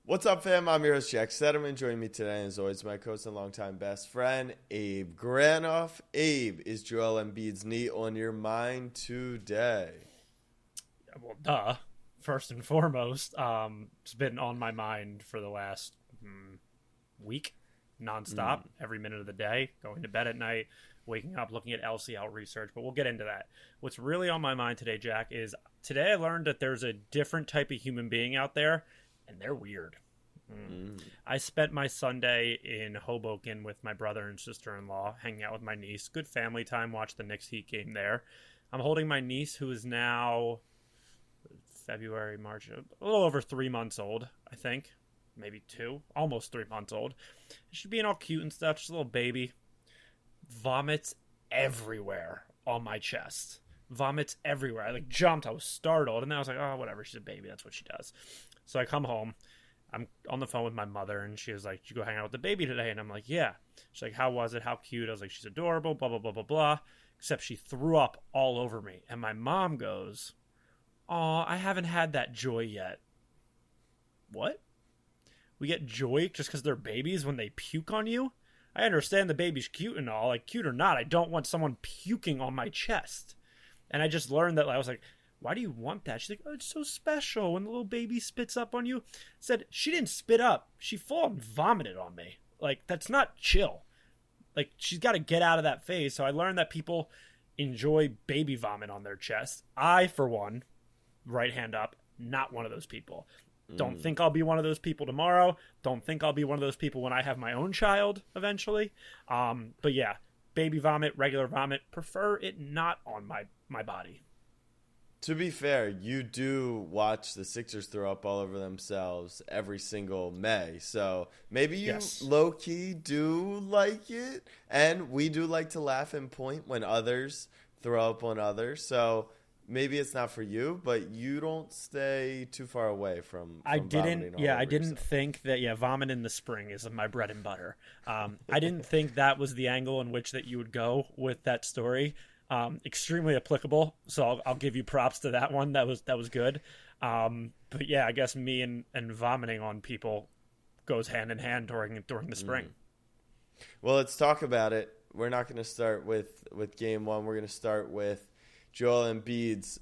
What's up, fam? I'm your host, Jack Sedderman. Joining me today, as always, my coach and longtime best friend, Abe Granoff. Abe, is Joel Embiid's knee on your mind today? Well, duh. First and foremost, it's been on my mind for the last week, nonstop, every minute of the day, going to bed at night, waking up, looking at LCL research, but we'll get into that. What's really on my mind today, Jack, is today I learned that there's a different type of human being out there, and they're weird. I spent my Sunday in Hoboken with my brother and sister-in-law, hanging out with my niece. Good family time, watched the Knicks Heat game there. I'm holding my niece, who is now February, March, a little over 3 months old, I think. Maybe 2, almost 3 months old. She's being all cute and stuff, just a little baby. Vomits everywhere on my chest. Vomits everywhere. I jumped, I was startled, and then I was like, oh, whatever, she's a baby, that's what she does. So I come home, I'm on the phone with my mother, and she was like, did you go hang out with the baby today? And I'm like, yeah. She's like, how was it? How cute? I was like, she's adorable, blah, blah, blah, blah, blah. Except she threw up all over me. And my mom goes, aw, I haven't had that joy yet. What? We get joy just because they're babies when they puke on you? I understand the baby's cute and all. Like, cute or not, I don't want someone puking on my chest. And I just learned that. I was like, why do you want that? She's like, oh, it's so special when the little baby spits up on you. I said, she didn't spit up. She full-on vomited on me. Like, that's not chill. Like, she's got to get out of that phase. So I learned that people enjoy baby vomit on their chest. I, for one, right hand up, not one of those people. Don't think I'll be one of those people tomorrow. Don't think I'll be one of those people when I have my own child eventually. But yeah, baby vomit, regular vomit, prefer it not on my body. To be fair, you do watch the Sixers throw up all over themselves every single May. So maybe you low-key do like it. And we do like to laugh and point when others throw up on others. So maybe it's not for you, but you don't stay too far away from I didn't think that vomit in the spring is my bread and butter. I didn't think that was the angle in which that you would go with that story. Extremely applicable, so I'll give you props to that one. That was good. But yeah, I guess me and vomiting on people goes hand in hand during the spring. Well, let's talk about it. We're not going to start with game one. We're going to start with Joel Embiid's.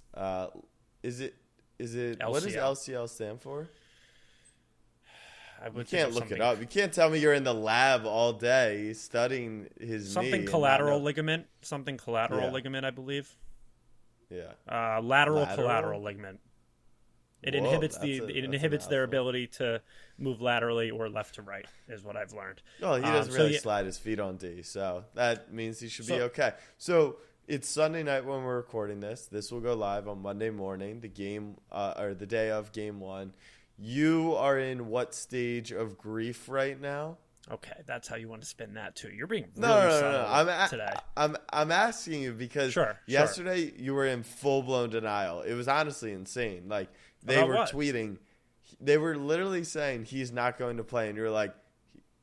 Is it LCL. What does LCL stand for? You can't look it up. You can't tell me you're in the lab all day studying his something collateral ligament. Something collateral ligament, I believe. Yeah. Lateral collateral ligament. It inhibits their ability to move laterally or left to right, is what I've learned. Well, he doesn't really slide his feet on D, so that means he should be okay. So it's Sunday night when we're recording this. This will go live on Monday morning, the game or the day of game one. You are in what stage of grief right now? Okay, that's how you want to spin that too. You're being really subtle today. I'm asking you because yesterday you were in full-blown denial. It was honestly insane. Like, they were tweeting. They were literally saying he's not going to play, and you're like,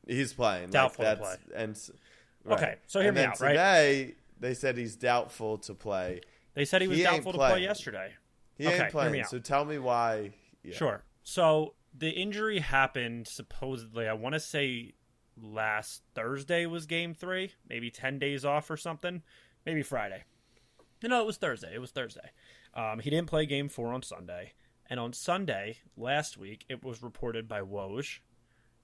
he's playing. Doubtful to play. Okay, so hear me out, right? Today, they said he's doubtful to play. They said he was doubtful to play yesterday. He ain't playing, so tell me why. Yeah. Sure. So the injury happened supposedly, I want to say last Thursday was game 3, maybe 10 days off or something, maybe Friday. No, it was Thursday. He didn't play game 4 on Sunday. And on Sunday last week, it was reported by Woj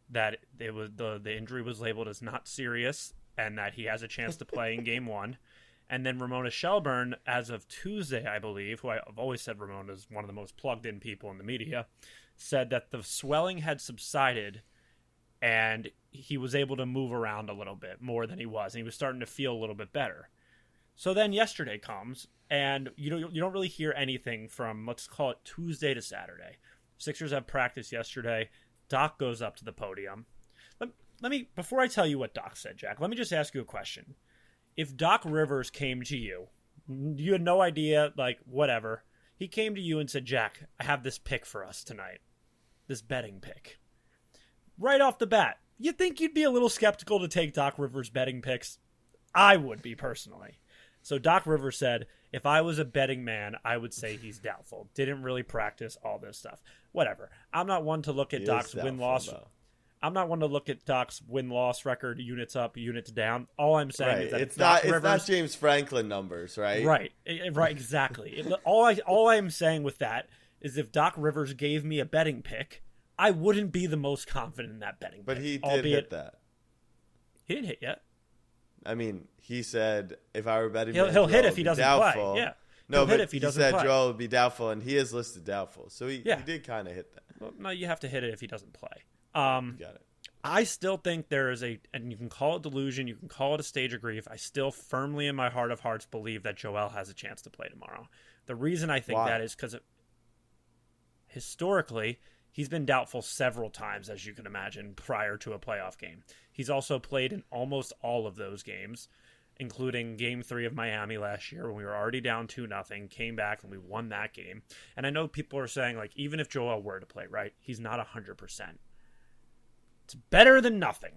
that it was the injury was labeled as not serious and that he has a chance to play in game 1. And then Ramona Shelburne, as of Tuesday, I believe, who I've always said Ramona is one of the most plugged-in people in the media, said that the swelling had subsided and he was able to move around a little bit more than he was. And he was starting to feel a little bit better. So then yesterday comes, and you don't really hear anything from, let's call it Tuesday to Saturday. Sixers have practice yesterday. Doc goes up to the podium. Let me, before I tell you what Doc said, Jack, let me just ask you a question. If Doc Rivers came to you, you had no idea, whatever. He came to you and said, Jack, I have this pick for us tonight. This betting pick. Right off the bat, you think you'd be a little skeptical to take Doc Rivers' betting picks? I would be, personally. So Doc Rivers said, if I was a betting man, I would say he's doubtful. Didn't really practice, all this stuff. Whatever. I'm not one to look at Doc's win-loss. I'm not one to look at Doc's win-loss record, units up, units down. All I'm saying is that it's not James Franklin numbers, right? Right, exactly. All I'm saying with that is if Doc Rivers gave me a betting pick, I wouldn't be the most confident in that betting pick. But he did hit that. He didn't hit yet. I mean, he said if I were betting, he'll hit if he doesn't play. Yeah, no, but if he said play. Joel would be doubtful, and he is listed doubtful, so he did kind of hit that. Well, no, you have to hit it if he doesn't play. Got it. I still think there is and you can call it delusion, you can call it a stage of grief. I still firmly in my heart of hearts believe that Joel has a chance to play tomorrow. The reason I think that is because historically, he's been doubtful several times, as you can imagine, prior to a playoff game. He's also played in almost all of those games, including Game 3 of Miami last year when we were already down 2-0, came back and we won that game. And I know people are saying, like, even if Joel were to play, right, he's not 100%. It's better than nothing.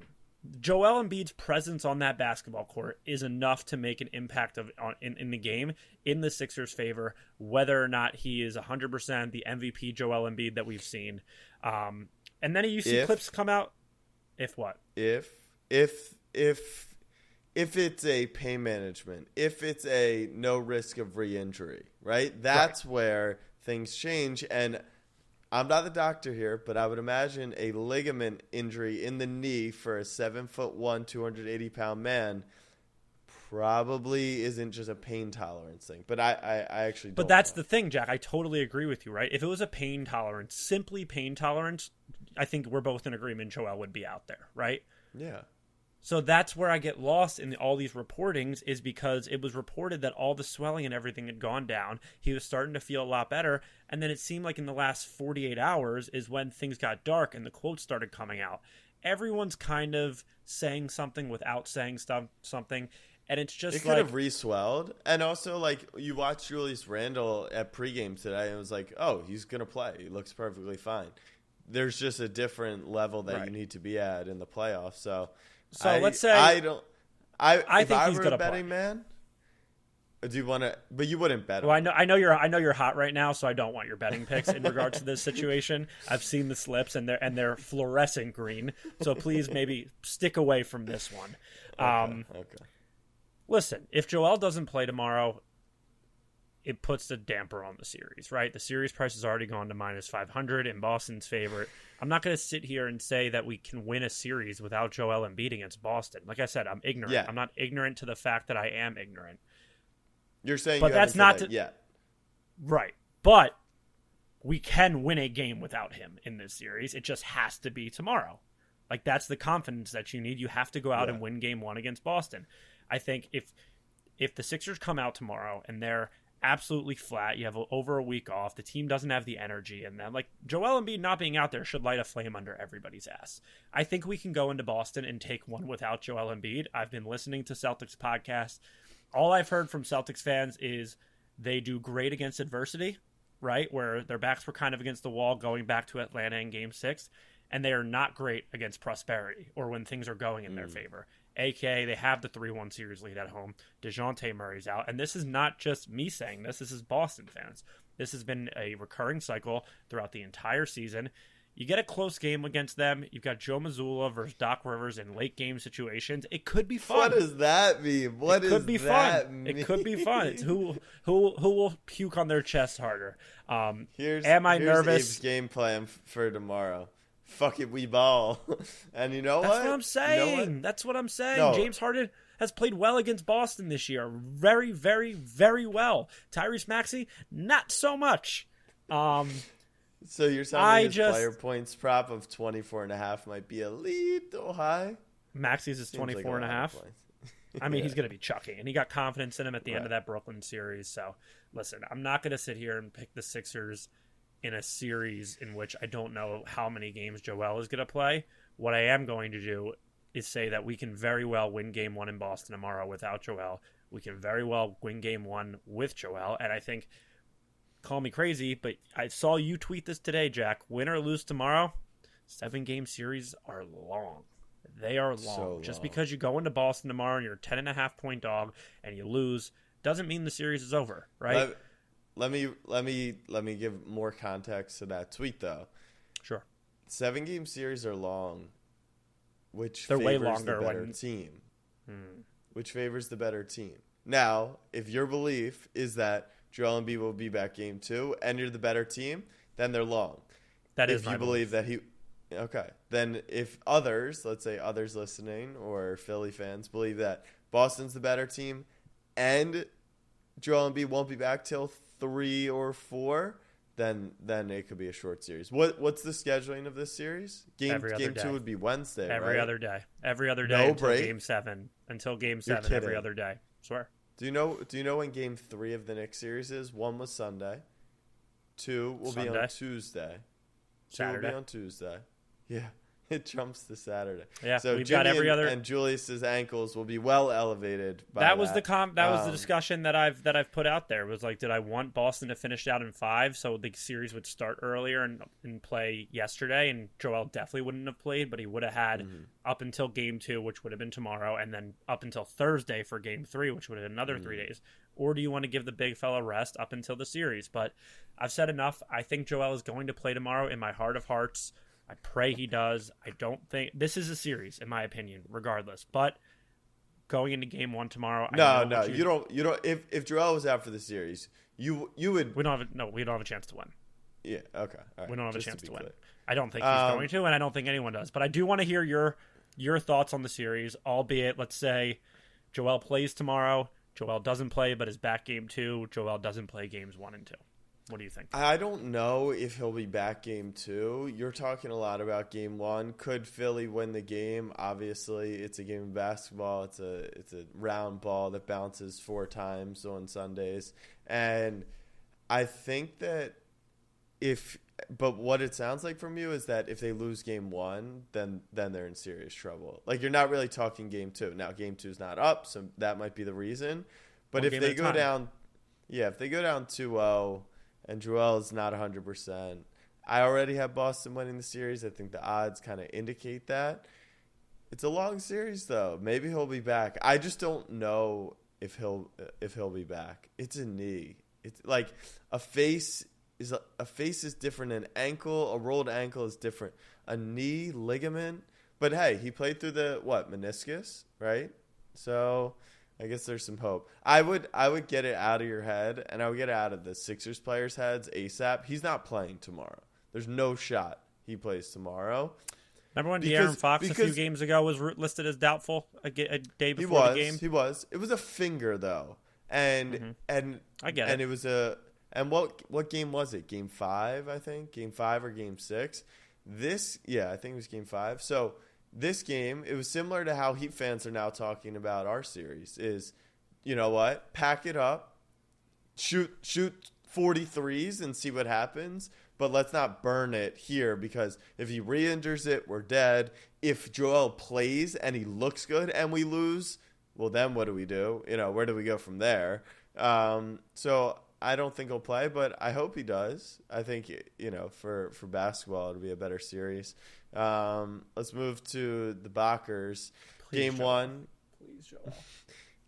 Joel Embiid's presence on that basketball court is enough to make an impact in the game in the Sixers' favor, whether or not he is 100% the MVP Joel Embiid that we've seen. And then you see clips come out. If what? If it's a pain management, if it's a no risk of re-injury, right? That's where things change. And I'm not the doctor here, but I would imagine a ligament injury in the knee for a 7'1", 280-pound man probably isn't just a pain tolerance thing. But I actually don't. But that's the thing, Jack. I totally agree with you, right? If it was a pain tolerance, simply pain tolerance, I think we're both in agreement Joel would be out there, right? Yeah. So that's where I get lost in all these reportings, is because it was reported that all the swelling and everything had gone down. He was starting to feel a lot better. And then it seemed like in the last 48 hours is when things got dark and the quotes started coming out. Everyone's kind of saying something without saying something. And it's just it could have re-swelled. And also, like, you watched Julius Randle at pregame today and it was like, oh, he's going to play. He looks perfectly fine. There's just a different level that you need to be at in the playoffs. So let's say I think he's a betting man. Do you want to? But you wouldn't bet. Well, I know you're hot right now, so I don't want your betting picks in regards to this situation. I've seen the slips and they're fluorescent green. So please maybe stick away from this one. Okay. Listen, if Joel doesn't play tomorrow, it puts a damper on the series, right? The series price has already gone to -500 in Boston's favor. I'm not going to sit here and say that we can win a series without Joel Embiid against Boston. Like I said, I'm ignorant. Yeah. I'm not ignorant to the fact that I am ignorant. You're saying, but that's not yet, right? But we can win a game without him in this series. It just has to be tomorrow. Like, that's the confidence that you need. You have to go out and win Game 1 against Boston. I think if the Sixers come out tomorrow and they're absolutely flat, you have over a week off, the team doesn't have the energy, and then, like, Joel Embiid not being out there should light a flame under everybody's ass. I think we can go into Boston and take one without Joel Embiid. I've been listening to Celtics podcasts. All I've heard from Celtics fans is they do great against adversity, right, where their backs were kind of against the wall going back to Atlanta in Game 6, and they are not great against prosperity or when things are going in their favor. AKA, they have the 3-1 series lead at home. DeJounte Murray's out. And this is not just me saying this. This is Boston fans. This has been a recurring cycle throughout the entire season. You get a close game against them. You've got Joe Mazzulla versus Doc Rivers in late game situations. It could be fun. What does that mean? It could be fun. It could be fun. It's who will puke on their chest harder. Here's nervous? Abe's game plan for tomorrow. Fuck it, we ball. And you know what? That's what I'm saying. That's what I'm saying. No. James Harden has played well against Boston this year. Very, very, very well. Tyrese Maxey, not so much. So you're saying his player points prop of 24.5 might be a little high? Maxey's is 24.5. I mean, he's going to be chucking. And he got confidence in him at the end of that Brooklyn series. So, listen, I'm not going to sit here and pick the Sixers in a series in which I don't know how many games Joel is going to play. What I am going to do is say that we can very well win Game 1 in Boston tomorrow without Joel. We can very well win Game 1 with Joel. And I think, call me crazy, but I saw you tweet this today, Jack. Win or lose tomorrow, 7-game series are long. They are long. So Just long. because you go into Boston tomorrow and you're a 10.5 point dog and you lose doesn't mean the series is over, right? Let me give more context to that tweet though. Sure. 7-game series are long, which They're way favors the longer better team. Which favors the better team. Now, if your belief is that Joel Embiid will be back game 2 and you're the better team, then they're long. That is if my you believe that he okay. Then if others, let's say others listening or Philly fans believe that Boston's the better team and Joel Embiid won't be back till 3 or 4, then it could be a short series. What's the scheduling of this series? Game 2 would be Wednesday, every right? other day. Every other day no until break? game 7. Until game You're 7 kidding. every other day. Swear. Do you know when game 3 of the Knicks series is? 1 was Sunday. 2 will be on Tuesday. Saturday. 2 will be on Tuesday. Yeah. It jumps to Saturday. Yeah, so we've Jimmy got every other and Julius's ankles will be well elevated by that was the discussion that I've put out there. It was like, did I want Boston to finish out in 5 so the series would start earlier and play yesterday, and Joel definitely wouldn't have played, but he would have had up until game 2, which would have been tomorrow, and then up until Thursday for game 3, which would have been another 3 days. Or do you want to give the big fella rest up until the series? But I've said enough. I think Joel is going to play tomorrow in my heart of hearts. I pray he does. I don't think this is a series, in my opinion, regardless. But going into game 1 tomorrow, you don't. If Joel was out for the series, you would. We don't have a chance to win. Yeah. Okay. All right. We don't have a chance to win. Clear. I don't think he's going to, and I don't think anyone does. But I do want to hear your thoughts on the series. Albeit, let's say Joel plays tomorrow. Joel doesn't play, but is back game 2. Joel doesn't play games 1 and 2. What do you think? I don't know if he'll be back game 2. You're talking a lot about game 1. Could Philly win the game? Obviously, it's a game of basketball. It's a round ball that bounces 4 times on Sundays. And I think that but what it sounds like from you is that if they lose game 1, then they're in serious trouble. Like, you're not really talking game 2. Now, game 2 is not up, so that might be the reason. But if they go down 2-0, and Joel is not 100%. I already have Boston winning the series. I think the odds kind of indicate that. It's a long series, though. Maybe he'll be back. I just don't know if he'll be back. It's a knee. It's like a face is different. An ankle, a rolled ankle is different. A knee ligament. But hey, he played through the meniscus, right? So I guess there's some hope. I would get it out of your head, and I would get it out of the Sixers players' heads ASAP. He's not playing tomorrow. There's no shot he plays tomorrow. Remember when De'Aaron Fox a few games ago was listed as doubtful a day before the game? He was. It was a finger though, and I get it. And it was what game was it? Game 5, I think. Game 5 or game 6. I think it was game 5. So. This game, it was similar to how Heat fans are now talking about our series is, you know what, pack it up, shoot 43s and see what happens, but let's not burn it here because if he re-injures it, we're dead. If Joel plays and he looks good and we lose, well, then what do we do? Where do we go from there? So I don't think he'll play, but I hope he does. I think, for basketball, it'll be a better series. Let's move to the Bakers. Game 1. Please, Joel.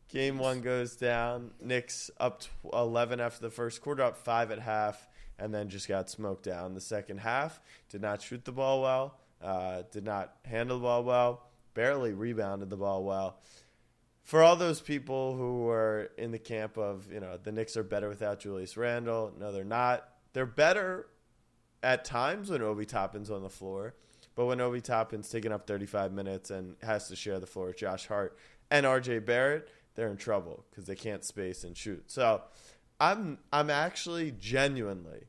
Game 1 goes down. Knicks up 11 after the first quarter, up 5 at half, and then just got smoked down. The second half, did not shoot the ball well, did not handle the ball well, barely rebounded the ball well. For all those people who were in the camp of, the Knicks are better without Julius Randle, no, they're not. They're better at times when Obi Toppin's on the floor. But when Obi Toppin's taking up 35 minutes and has to share the floor with Josh Hart and RJ Barrett, they're in trouble because they can't space and shoot. So I'm actually genuinely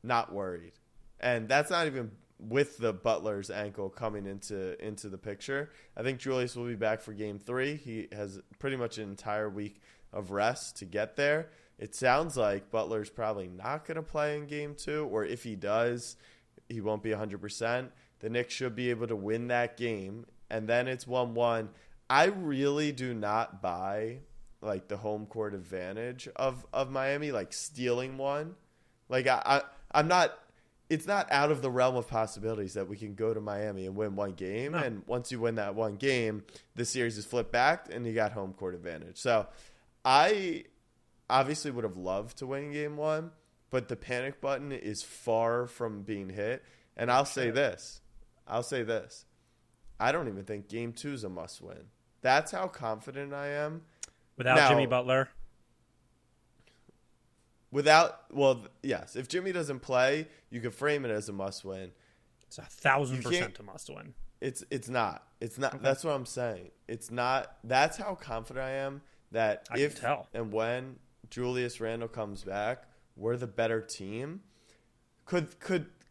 not worried. And that's not even with the Butler's ankle coming into the picture. I think Julius will be back for game 3. He has pretty much an entire week of rest to get there. It sounds like Butler's probably not going to play in game 2, or if he does, he won't be 100%. The Knicks should be able to win that game, and then it's 1-1. I really do not buy like the home court advantage of Miami, like stealing one. Like I'm not. It's not out of the realm of possibilities that we can go to Miami and win one game, no. And once you win that one game, the series is flipped back, and you got home court advantage. So I obviously would have loved to win game one, but the panic button is far from being hit. And I'll say this. I don't even think game two is a must win. That's how confident I am. Without Jimmy Butler? Yes. If Jimmy doesn't play, you could frame it as a must win. It's 1,000% a must win. It's not. Okay. That's what I'm saying. It's not. That's how confident I am that if and when Julius Randle comes back, we're the better team. Could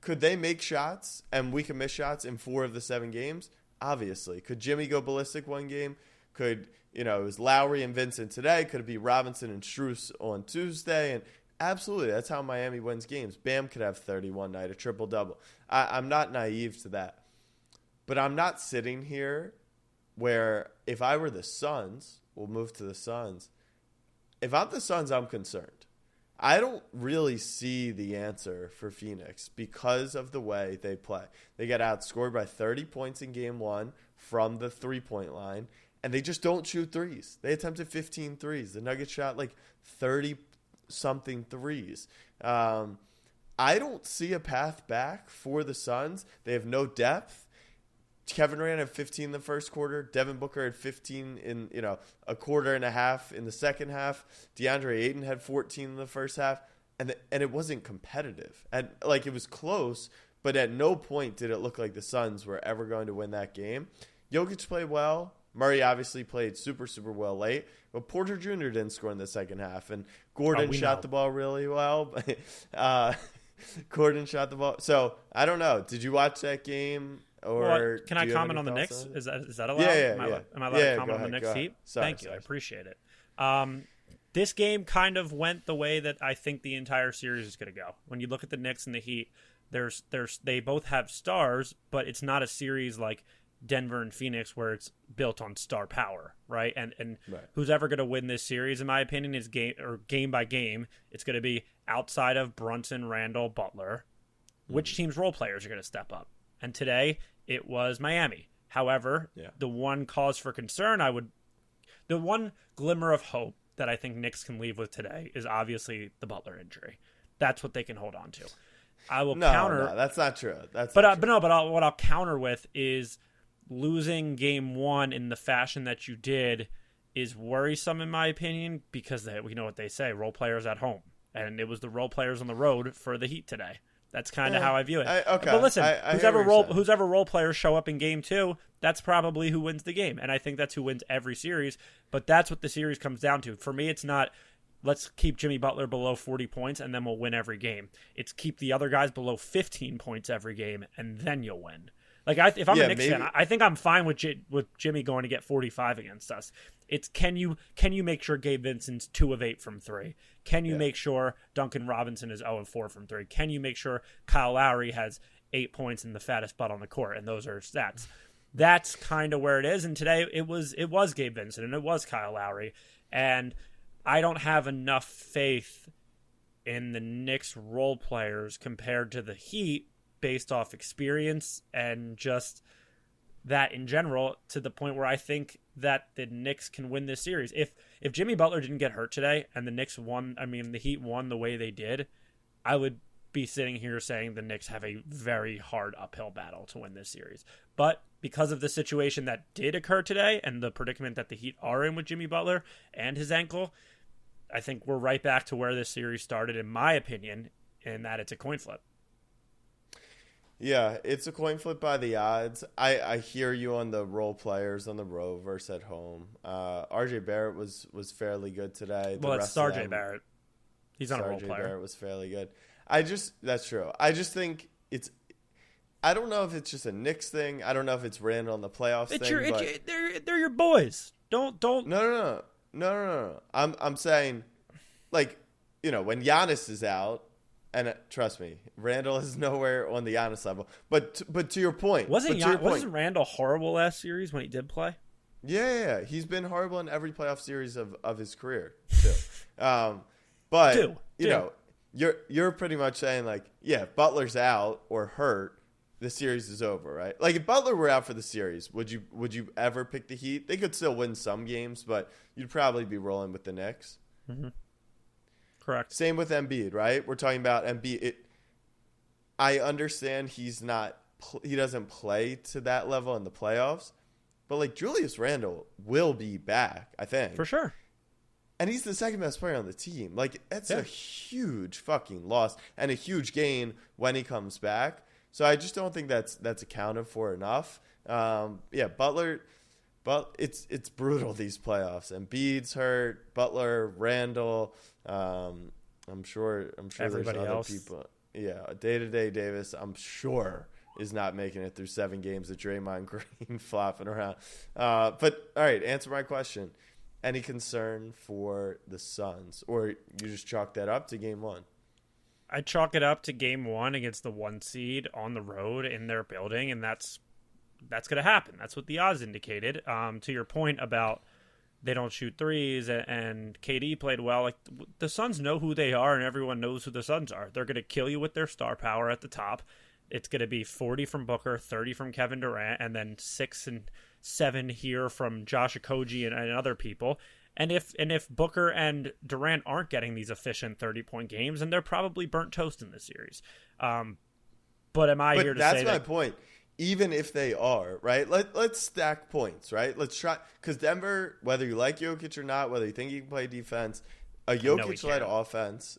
they make shots and we can miss shots in 4 of the 7 games? Obviously. Could Jimmy go ballistic one game? Could, it was Lowry and Vincent today. Could it be Robinson and Strus on Tuesday? And absolutely, that's how Miami wins games. Bam could have 30 one night, a triple-double. I'm not naive to that. But I'm not sitting here where if I were the Suns, we'll move to the Suns. If I'm the Suns, I'm concerned. I don't really see the answer for Phoenix because of the way they play. They get outscored by 30 points in game one from the three-point line, and they just don't shoot threes. They attempted 15 threes. The Nuggets shot like 30-something threes. I don't see a path back for the Suns. They have no depth. Kevin Durant had 15 in the first quarter. Devin Booker had 15 in a quarter and a half in the second half. DeAndre Ayton had 14 in the first half, and it wasn't competitive. And it was close, but at no point did it look like the Suns were ever going to win that game. Jokic played well. Murray obviously played super, super well late, but Porter Jr. didn't score in the second half, and Gordon shot the ball really well. Gordon shot the ball. So I don't know. Did you watch that game? Or can I comment on the Knicks? Is that allowed? Yeah. Am I allowed to comment on the Knicks Heat? Thank you. I appreciate it. This game kind of went the way that I think the entire series is going to go. When you look at the Knicks and the Heat, they both have stars, but it's not a series like Denver and Phoenix where it's built on star power, right? And right. Who's ever going to win this series, in my opinion, is game by game. It's going to be outside of Brunson, Randall, Butler. Which team's role players are going to step up? And today, it was Miami. However, the one cause for concern, the one glimmer of hope that I think Knicks can leave with today is obviously the Butler injury. That's what they can hold on to. I will counter. No, that's not true. What I'll counter with is losing game one in the fashion that you did is worrisome in my opinion because we know what they say: role players at home, and it was the role players on the road for the Heat today. That's kind of how I view it. Okay. But listen, whoever role players show up in game two, that's probably who wins the game. And I think that's who wins every series. But that's what the series comes down to. For me, it's not let's keep Jimmy Butler below 40 points and then we'll win every game. It's keep the other guys below 15 points every game and then you'll win. If I'm a Knicks fan, I think I'm fine with Jimmy going to get 45 against us. It's can you make sure Gabe Vincent's 2 of 8 from 3? Can you make sure Duncan Robinson is 0 of 4 from 3? Can you make sure Kyle Lowry has 8 points and the fattest butt on the court? And those are stats. That's kind of where it is. And today it was Gabe Vincent and it was Kyle Lowry. And I don't have enough faith in the Knicks role players compared to the Heat based off experience and just that in general to the point where I think that the Knicks can win this series. If Jimmy Butler didn't get hurt today and the Heat won the way they did, I would be sitting here saying the Knicks have a very hard uphill battle to win this series. But because of the situation that did occur today and the predicament that the Heat are in with Jimmy Butler and his ankle, I think we're right back to where this series started, in my opinion, in that it's a coin flip. Yeah, it's a coin flip by the odds. I hear you on the role players on the road versus at home. RJ Barrett was fairly good today. Well, it's RJ Barrett. He's not a role player. Barrett was fairly good. That's true. I just think I don't know if it's just a Knicks thing. I don't know if it's Randall on the playoffs thing. They're your boys. Don't. No. I'm saying, when Giannis is out. And trust me, Randall is nowhere on the Giannis level. But to your point, wasn't Randall horrible last series when he did play? Yeah. He's been horrible in every playoff series of his career too. You're pretty much saying if Butler's out or hurt, the series is over, right? If Butler were out for the series, would you ever pick the Heat? They could still win some games, but you'd probably be rolling with the Knicks. Mm-hmm. Correct. Same with Embiid, right? We're talking about Embiid. I understand he doesn't play to that level in the playoffs, but like Julius Randle will be back, I think. For sure. And he's the second best player on the team. Like, that's a huge fucking loss and a huge gain when he comes back. So I just don't think that's accounted for enough. Butler, but it's brutal, these playoffs. Embiid's hurt, Butler, Randall, I'm sure everybody there's else. Other people. Yeah, day-to-day Davis, I'm sure, is not making it through 7 games of Draymond Green flopping around. But, all right, answer my question. Any concern for the Suns? Or you just chalk that up to game 1? I chalk it up to game 1 against the 1 seed on the road in their building, and that's going to happen. That's what the odds indicated. To your point about they don't shoot threes and KD played well, like the Suns know who they are and everyone knows who the Suns are. They're going to kill you with their star power at the top. It's going to be 40 from Booker, 30 from Kevin Durant, and then 6 and 7 here from Josh Okogie and other people. And if Booker and Durant aren't getting these efficient 30-point games, then they're probably burnt toast in this series. But am I here to say that? That's my point. Even if they are, right? Let's stack points, right? Let's try, because Denver, whether you like Jokic or not, whether you think he can play defense, a Jokic-led offense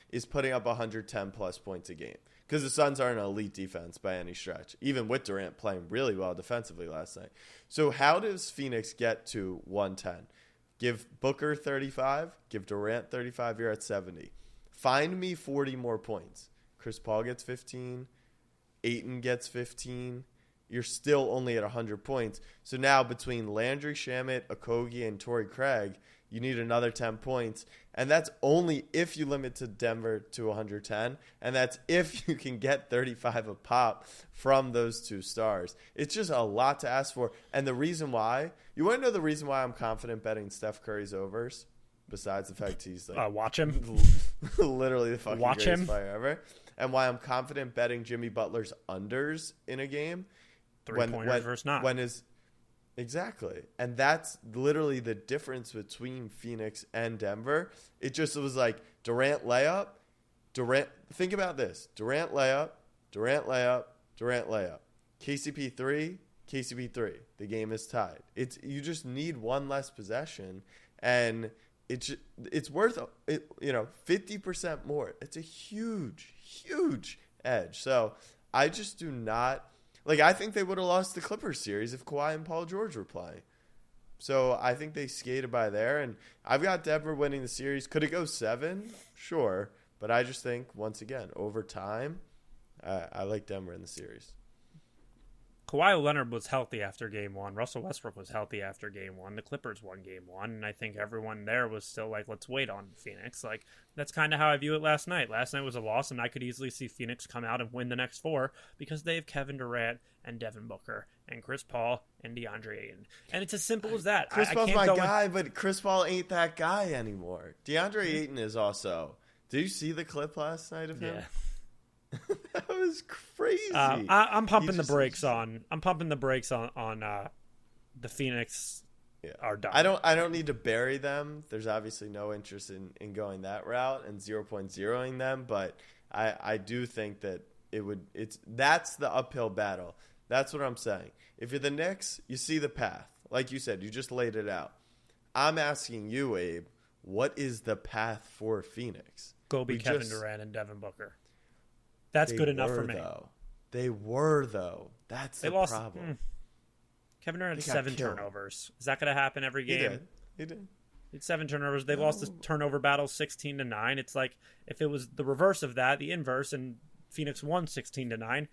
is putting up 110 plus points a game. Because the Suns aren't an elite defense by any stretch, even with Durant playing really well defensively last night. So how does Phoenix get to 110? Give Booker 35, give Durant 35, you're at 70. Find me 40 more points. Chris Paul gets 15, Ayton gets 15. You're still only at 100 points. So now between Landry Shamet, Okogie, and Torrey Craig, you need another 10 points. And that's only if you limit to Denver to 110. And that's if you can get 35 a pop from those 2 stars. It's just a lot to ask for. And the reason why, you want to know the reason why I'm confident betting Steph Curry's overs? Besides the fact he's like, watch him. Literally the fucking greatest player ever. And why I'm confident betting Jimmy Butler's unders in a game. 3-pointers versus not. Exactly. And that's literally the difference between Phoenix and Denver. It just was like Durant layup, think about this. Durant layup, KCP 3, the game is tied. You just need one less possession, and it's worth 50% more. It's a huge edge. So I just do not. Like, I think they would have lost the Clippers series if Kawhi and Paul George were playing. So I think they skated by there. And I've got Denver winning the series. Could it go 7? Sure. But I just think, once again, over time, I like Denver in the series. Kawhi Leonard was healthy after game 1. Russell Westbrook was healthy after game 1. The Clippers won game 1. And I think everyone there was still like, let's wait on Phoenix. Like, that's kind of how I view it last night. Last night was a loss, and I could easily see Phoenix come out and win the next 4 because they have Kevin Durant and Devin Booker and Chris Paul and DeAndre Ayton. And it's as simple as that. Chris Paul's my guy, but Chris Paul ain't that guy anymore. DeAndre Ayton is also. Did you see the clip last night of him? Yeah. That was crazy. I'm pumping the brakes on the Phoenix. Yeah. Are done. I don't need to bury them. There's obviously no interest in going that route and 0.0ing them, but I do think that that's the uphill battle. That's what I'm saying. If you're the Knicks, you see the path. Like you said, you just laid it out. I'm asking you, Abe, what is the path for Phoenix? Go be Kevin Durant and Devin Booker. That's good enough for me. They were, though. That's the problem. Kevin Durant had 7 turnovers. Is that going to happen every game? He did. He had 7 turnovers. They lost the turnover battle 16-9. It's like if it was the reverse of that, the inverse, and Phoenix won 16-9,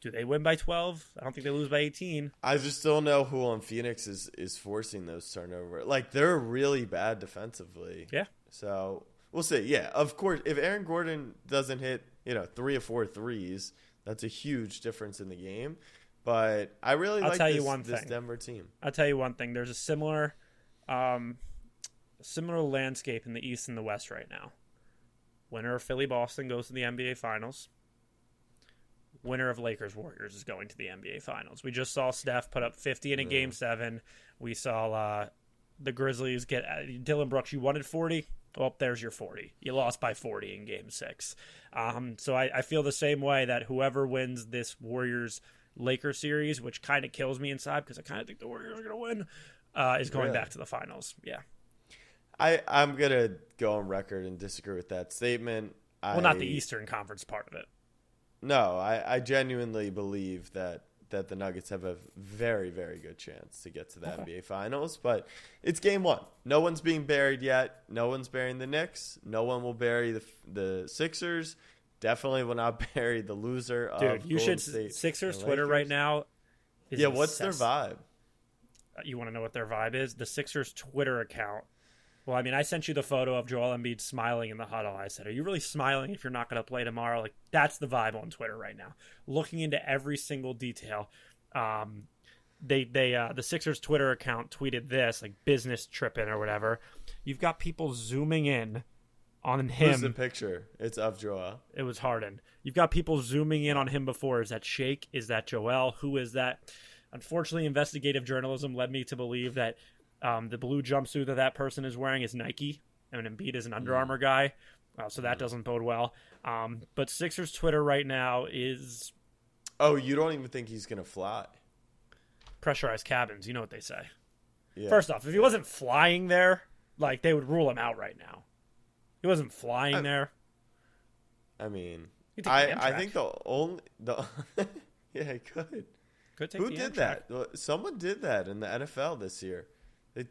do they win by 12? I don't think they lose by 18. I just don't know who on Phoenix is forcing those turnovers. Like, they're really bad defensively. Yeah. So we'll see. Yeah, of course, if Aaron Gordon doesn't hit 3 or 4 threes, that's a huge difference in the game. But I really like this Denver team. I'll tell you one thing. There's a similar landscape in the East and the West right now. Winner of Philly-Boston goes to the NBA Finals. Winner of Lakers-Warriors is going to the NBA Finals. We just saw Steph put up 50 in a Game 7. We saw the Grizzlies get Dylan Brooks. You wanted 40. well, there's your 40. You lost by 40 in Game 6. So I feel the same way that whoever wins this Warriors-Lakers series, which kind of kills me inside because I kind of think the Warriors are going to win, is going back to the finals. Yeah. I'm going to go on record and disagree with that statement. Well, not the Eastern Conference part of it. No, I genuinely believe that the Nuggets have a very, very good chance to get to the NBA Finals. But it's Game 1. No one's being buried yet. No one's burying the Knicks. No one will bury the Sixers. Definitely will not bury the loser of Dude, you Golden should State Sixers Twitter right now. What's their vibe? You want to know what their vibe is? The Sixers Twitter account. Well, I mean, I sent you the photo of Joel Embiid smiling in the huddle. I said, are you really smiling if you're not going to play tomorrow? Like, that's the vibe on Twitter right now. Looking into every single detail. The Sixers Twitter account tweeted this, like business tripping or whatever. You've got people zooming in on him. Who's the picture? It's of Joel. It was Harden. You've got people zooming in on him before. Is that Shake? Is that Joel? Who is that? Unfortunately, investigative journalism led me to believe that the blue jumpsuit that person is wearing is Nike. I mean, Embiid is an Under Armour guy, so that doesn't bode well. But Sixers Twitter right now is... Oh, you don't even think he's going to fly? Pressurized cabins, you know what they say. Yeah. First off, if he wasn't flying there, like, they would rule him out right now. He wasn't flying there. I mean, I think yeah, he could. Who did that? Someone did that in the NFL this year.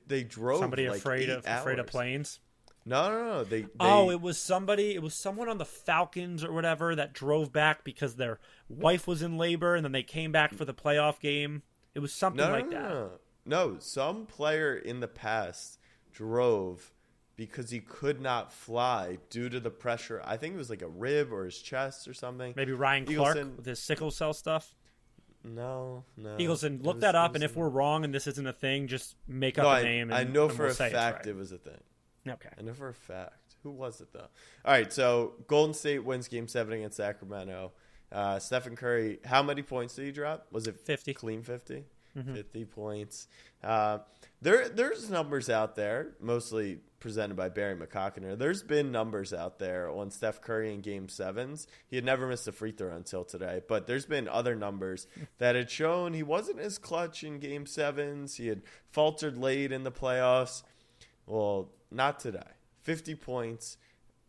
They drove somebody like afraid of planes. No. It was somebody. It was someone on the Falcons or whatever that drove back because their wife was in labor, and then they came back for the playoff game. It was something like that. No, some player in the past drove because he could not fly due to the pressure. I think it was like a rib or his chest or something. Maybe Ryan Clark with his sickle cell stuff. No. Eagleson, look that up, and if we're wrong and this isn't a thing, just make up a name. I know for a fact it was a thing. Okay. I know for a fact. Who was it, though? All right, so Golden State wins Game 7 against Sacramento. Stephen Curry, how many points did he drop? Was it 50? Clean 50? Mm-hmm. 50 points. There's numbers out there, mostly presented by Barry McCockiner. There's been numbers out there on Steph Curry in Game 7s. He had never missed a free throw until today, but there's been other numbers that had shown he wasn't as clutch in Game 7s. He had faltered late in the playoffs. Well, not today. 50 points.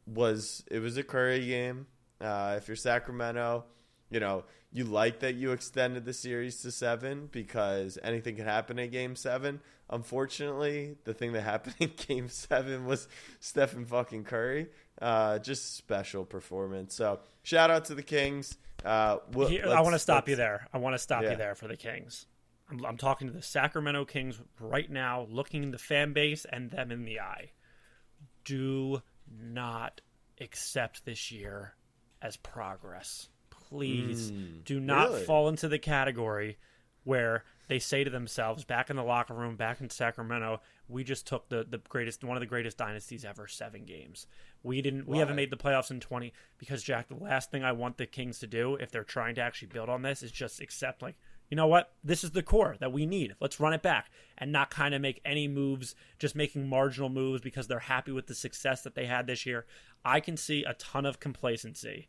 It was a Curry game. If you're Sacramento, you like that you extended the series to 7 because anything could happen in Game 7. Unfortunately, the thing that happened in Game 7 was Stephen fucking Curry. Just special performance. So shout out to the Kings. I want to stop you there. I want to stop you there for the Kings. I'm talking to the Sacramento Kings right now, looking the fan base and them in the eye. Do not accept this year as progress. Please do not fall into the category where they say to themselves, back in the locker room, back in Sacramento, we just took one of the greatest dynasties ever, 7 games. We haven't made the playoffs in 20 because, Jack, the last thing I want the Kings to do if they're trying to actually build on this is just accept, like, you know what? This is the core that we need. Let's run it back and not kind of make any moves, just making marginal moves because they're happy with the success that they had this year. I can see a ton of complacency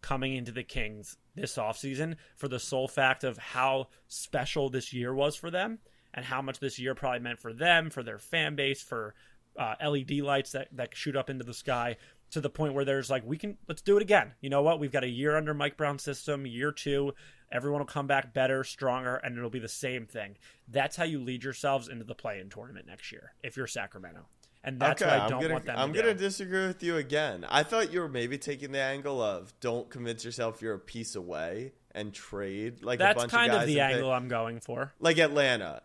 coming into the Kings this offseason for the sole fact of how special this year was for them and how much this year probably meant for them, for their fan base, for LED lights that shoot up into the sky, to the point where there's like, let's do it again. You know what? We've got a year under Mike Brown's system, year 2. Everyone will come back better, stronger, and it'll be the same thing. That's how you lead yourselves into the play-in tournament next year if you're Sacramento. And that's what I don't want them to do. I'm going to disagree with you again. I thought you were maybe taking the angle of don't convince yourself you're a piece away and trade like a bunch of guys. That's kind of the angle I'm going for. Like Atlanta,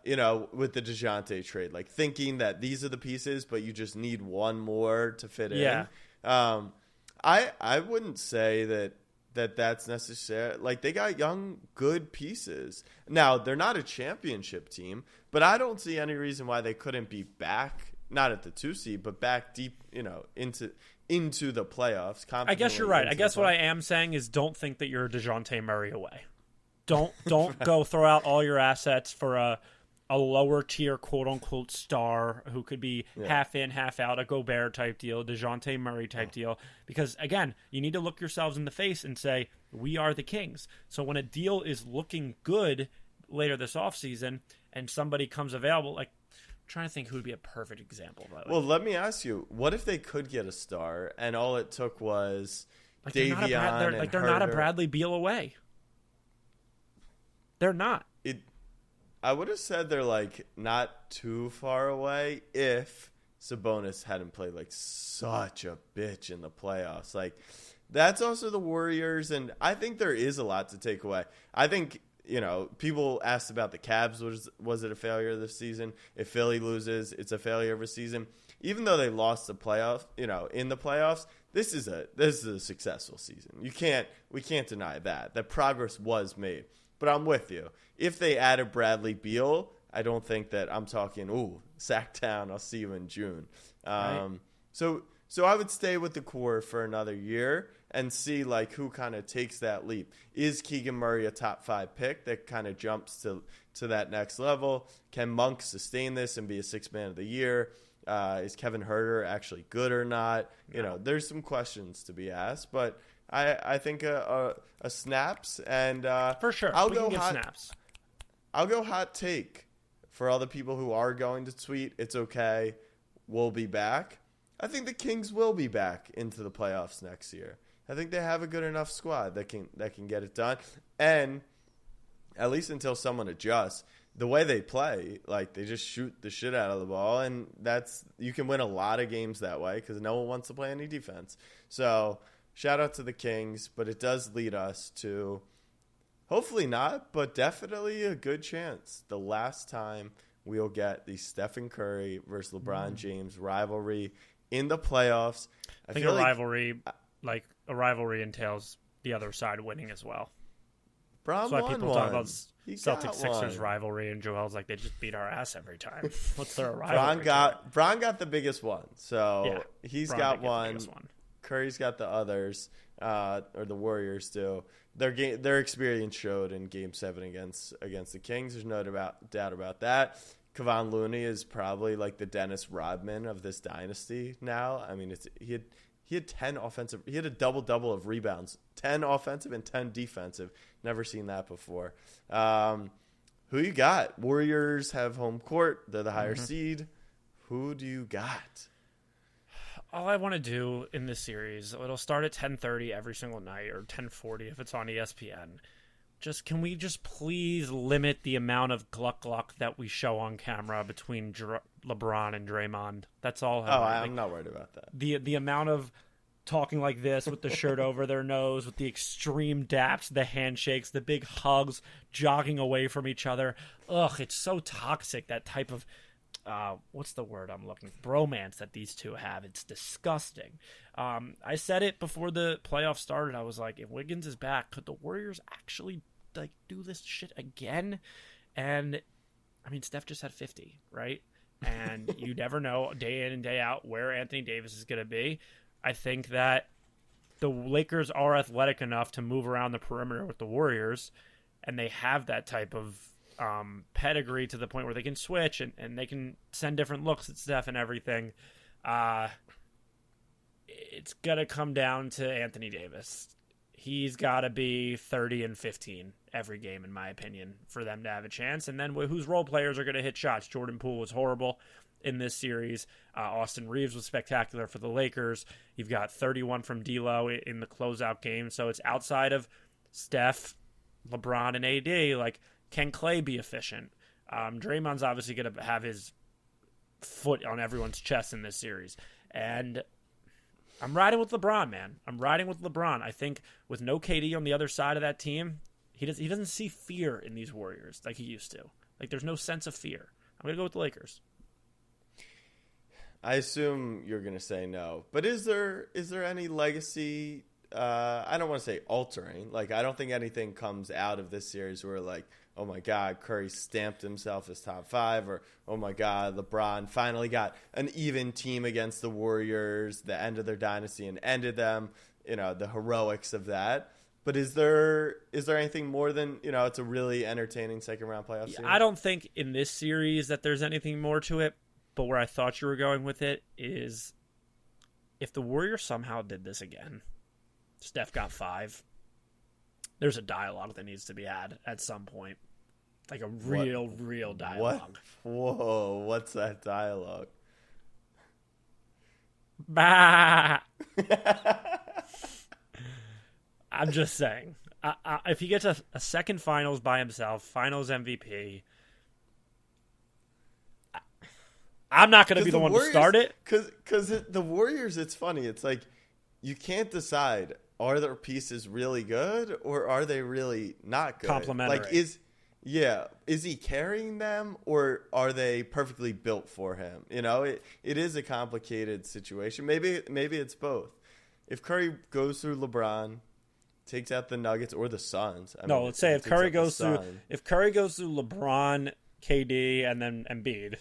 with the DeJounte trade. Like thinking that these are the pieces, but you just need one more to fit in. I wouldn't say that's necessary. Like, they got young, good pieces. Now, they're not a championship team, but I don't see any reason why they couldn't be back, not at the 2 seed, but back deep, into the playoffs. I guess you're right. I guess what I am saying is don't think that you're DeJounte Murray away. Don't go throw out all your assets for a a lower tier quote unquote star who could be half in, half out, a Gobert type deal, DeJounte Murray type deal. Because again, you need to look yourselves in the face and say, we are the Kings. So when a deal is looking good later this offseason and somebody comes available, like I'm trying to think who would be a perfect example. Well, let me ask you, what if they could get a star and all it took was Davion they're not a Bradley Beal away. They're not. I would have said they're like not too far away if Sabonis hadn't played like such a bitch in the playoffs. Like that's also the Warriors, and I think there is a lot to take away. I think, you know, people asked about the Cavs. Was it a failure this season? If Philly loses, it's a failure of a season. Even though they lost the playoff, you know, in the playoffs, this is a successful season. We can't deny that progress was made. But I'm with you. If they added Bradley Beal, I don't think that I'm talking, sack down, I'll see you in June. Right. So I would stay with the core for another year and see like who kind of takes that leap. Is Keegan Murray a top 5 pick that kind of jumps to that next level? Can Monk sustain this and be a 6th man of the year? Is Kevin Huerter actually good or not? You know, there's some questions to be asked, but I think a snaps and for sure I'll go hot take for all the people who are going to tweet. It's okay. We'll be back. I think the Kings will be back into the playoffs next year. I think they have a good enough squad that can get it done, and at least until someone adjusts. The way they play, like they just shoot the shit out of the ball, and you can win a lot of games that way because no one wants to play any defense. So shout out to the Kings, but it does lead us to hopefully not, but definitely a good chance the last time we'll get the Stephen Curry versus LeBron James rivalry in the playoffs. I think a rivalry entails the other side winning as well. That's why people talk about Celtics-Sixers rivalry, and Joel's like, they just beat our ass every time. What's their rivalry? Bron got the biggest one, so he's got one. Curry's got the others, or the Warriors do. Their experience showed in Game 7 against the Kings. There's no doubt about that. Kevon Looney is probably like the Dennis Rodman of this dynasty now. I mean, he had 10 offensive. He had a double-double of rebounds, 10 offensive and 10 defensive. Never seen that before. Who you got? Warriors have home court. They're the higher seed. Who do you got? All I want to do in this series, it'll start at 10:30 every single night, or 10:40 if it's on ESPN. Can we just please limit the amount of gluck that we show on camera between LeBron and Draymond? That's all. I'm not worried about that. The amount of talking like this with the shirt over their nose, with the extreme daps, the handshakes, the big hugs, jogging away from each other. Ugh, it's so toxic, that type of, what's the word I'm looking for? Bromance that these two have. It's disgusting. I said it before the playoffs started. I was like, if Wiggins is back, could the Warriors actually like do this shit again? And I mean, Steph just had 50, right? And you never know day in and day out where Anthony Davis is going to be. I think that the Lakers are athletic enough to move around the perimeter with the Warriors, and they have that type of pedigree to the point where they can switch and they can send different looks at Steph and everything. It's going to come down to Anthony Davis. He's got to be 30 and 15 every game, in my opinion, for them to have a chance. And then whose role players are going to hit shots? Jordan Poole was horrible in this series. Austin Reeves was spectacular for the Lakers. You've got 31 from D'Lo in the closeout game. So it's outside of Steph, LeBron, and AD. Like, can Clay be efficient? Draymond's obviously going to have his foot on everyone's chest in this series. And I'm riding with LeBron, man. I'm riding with LeBron. I think with no KD on the other side of that team, he doesn't see fear in these Warriors like he used to. Like, there's no sense of fear. I'm going to go with the Lakers. I assume you're going to say no. But is there any legacy, I don't want to say altering. Like, I don't think anything comes out of this series where, like, oh, my God, Curry stamped himself as top 5, or, oh, my God, LeBron finally got an even team against the Warriors, the end of their dynasty, and ended them, you know, the heroics of that. But is there anything more than, it's a really entertaining second round playoff series? I don't think in this series that there's anything more to it, but where I thought you were going with it is if the Warriors somehow did this again, Steph got 5, there's a dialogue that needs to be had at some point. Like a real dialogue. Whoa, what's that dialogue? Bah! I'm just saying. If he gets a second finals by himself, finals MVP, I'm not going to be the one to start it. Because the Warriors, it's funny. It's like you can't decide, are their pieces really good or are they really not good? Complimentary. Like, is he carrying them or are they perfectly built for him? It is a complicated situation. Maybe it's both. If Curry goes through LeBron, takes out the Nuggets or the Suns. Let's say if Curry goes through LeBron, KD, and then Embiid.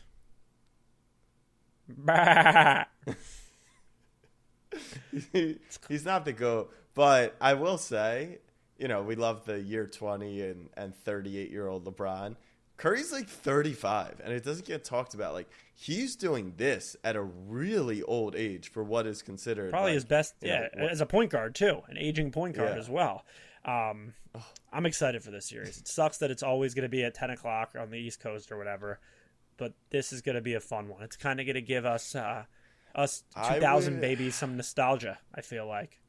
He's not the GOAT, but I will say, we love the year 20 and 38-year-old LeBron. Curry's like 35, and it doesn't get talked about. Like, he's doing this at a really old age for what is considered probably his best, as a point guard too, an aging point guard as well. I'm excited for this series. It sucks that it's always going to be at 10 o'clock on the East Coast or whatever, but this is going to be a fun one. It's kind of going to give us 2000 babies some nostalgia, I feel like.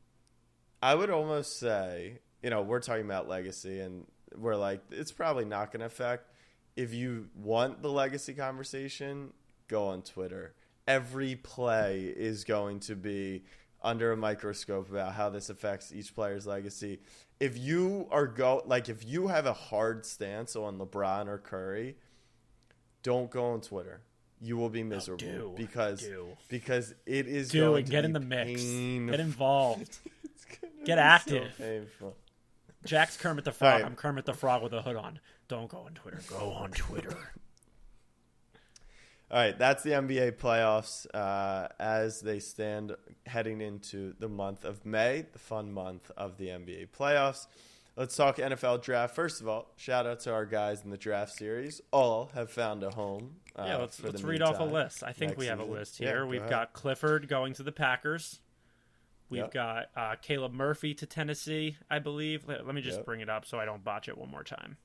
I would almost say, we're talking about legacy, and we're like, it's probably not going to affect. If you want the legacy conversation, go on Twitter. Every play is going to be under a microscope about how this affects each player's legacy. If you if you have a hard stance on LeBron or Curry, don't go on Twitter. You will be miserable because it is going to get be in the mix. Painful. Get involved. Get active. So painful. Jack's Kermit the Frog. Right. I'm Kermit the Frog with a hood on. Don't go on Twitter. Go on Twitter. All right, that's the NBA playoffs as they stand heading into the month of May, the fun month of the NBA playoffs. Let's talk NFL draft. First of all, shout out to our guys in the draft series. All have found a home. Let's read off a list. I think we have a list here. We've got Clifford going to the Packers. We've got Caleb Murphy to Tennessee, I believe. Let me just bring it up so I don't botch it one more time.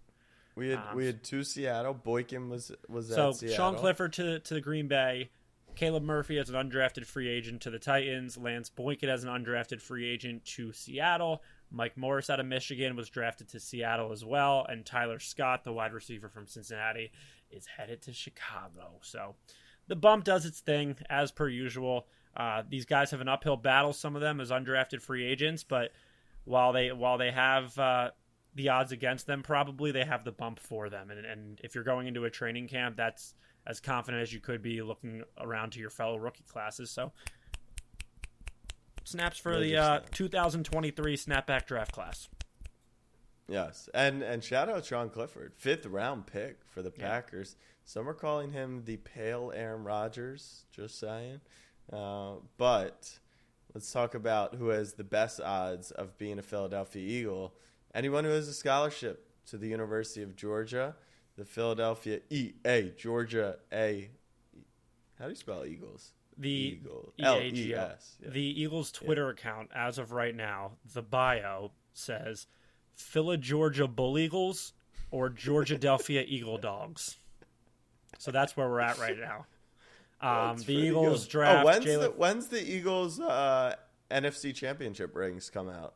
We had two Seattle. Boykin was so at Seattle. Sean Clifford to Green Bay. Caleb Murphy as an undrafted free agent to the Titans. Lance Boykin as an undrafted free agent to Seattle. Mike Morris out of Michigan was drafted to Seattle as well. And Tyler Scott, the wide receiver from Cincinnati, is headed to Chicago. So the bump does its thing as per usual. These guys have an uphill battle, some of them as undrafted free agents, but while they have the odds against them, probably they have the bump for them. And if you're going into a training camp, that's as confident as you could be looking around to your fellow rookie classes. So snaps for the 2023 snapback draft class. Yes, and shout out Sean Clifford, 5th round pick for the Packers. Some are calling him the pale Aaron Rodgers, just saying. But let's talk about who has the best odds of being a Philadelphia Eagle. Anyone who has a scholarship to the University of Georgia, the Philadelphia Georgia A. How do you spell Eagles? The Eagle. L-E-S. Yeah. The Eagles Twitter account, as of right now, the bio says Phila Georgia Bull Eagles or Georgia-Delphia Eagle Dogs. So that's where we're at right now. The Eagles good. draft. When's the Eagles NFC Championship rings come out?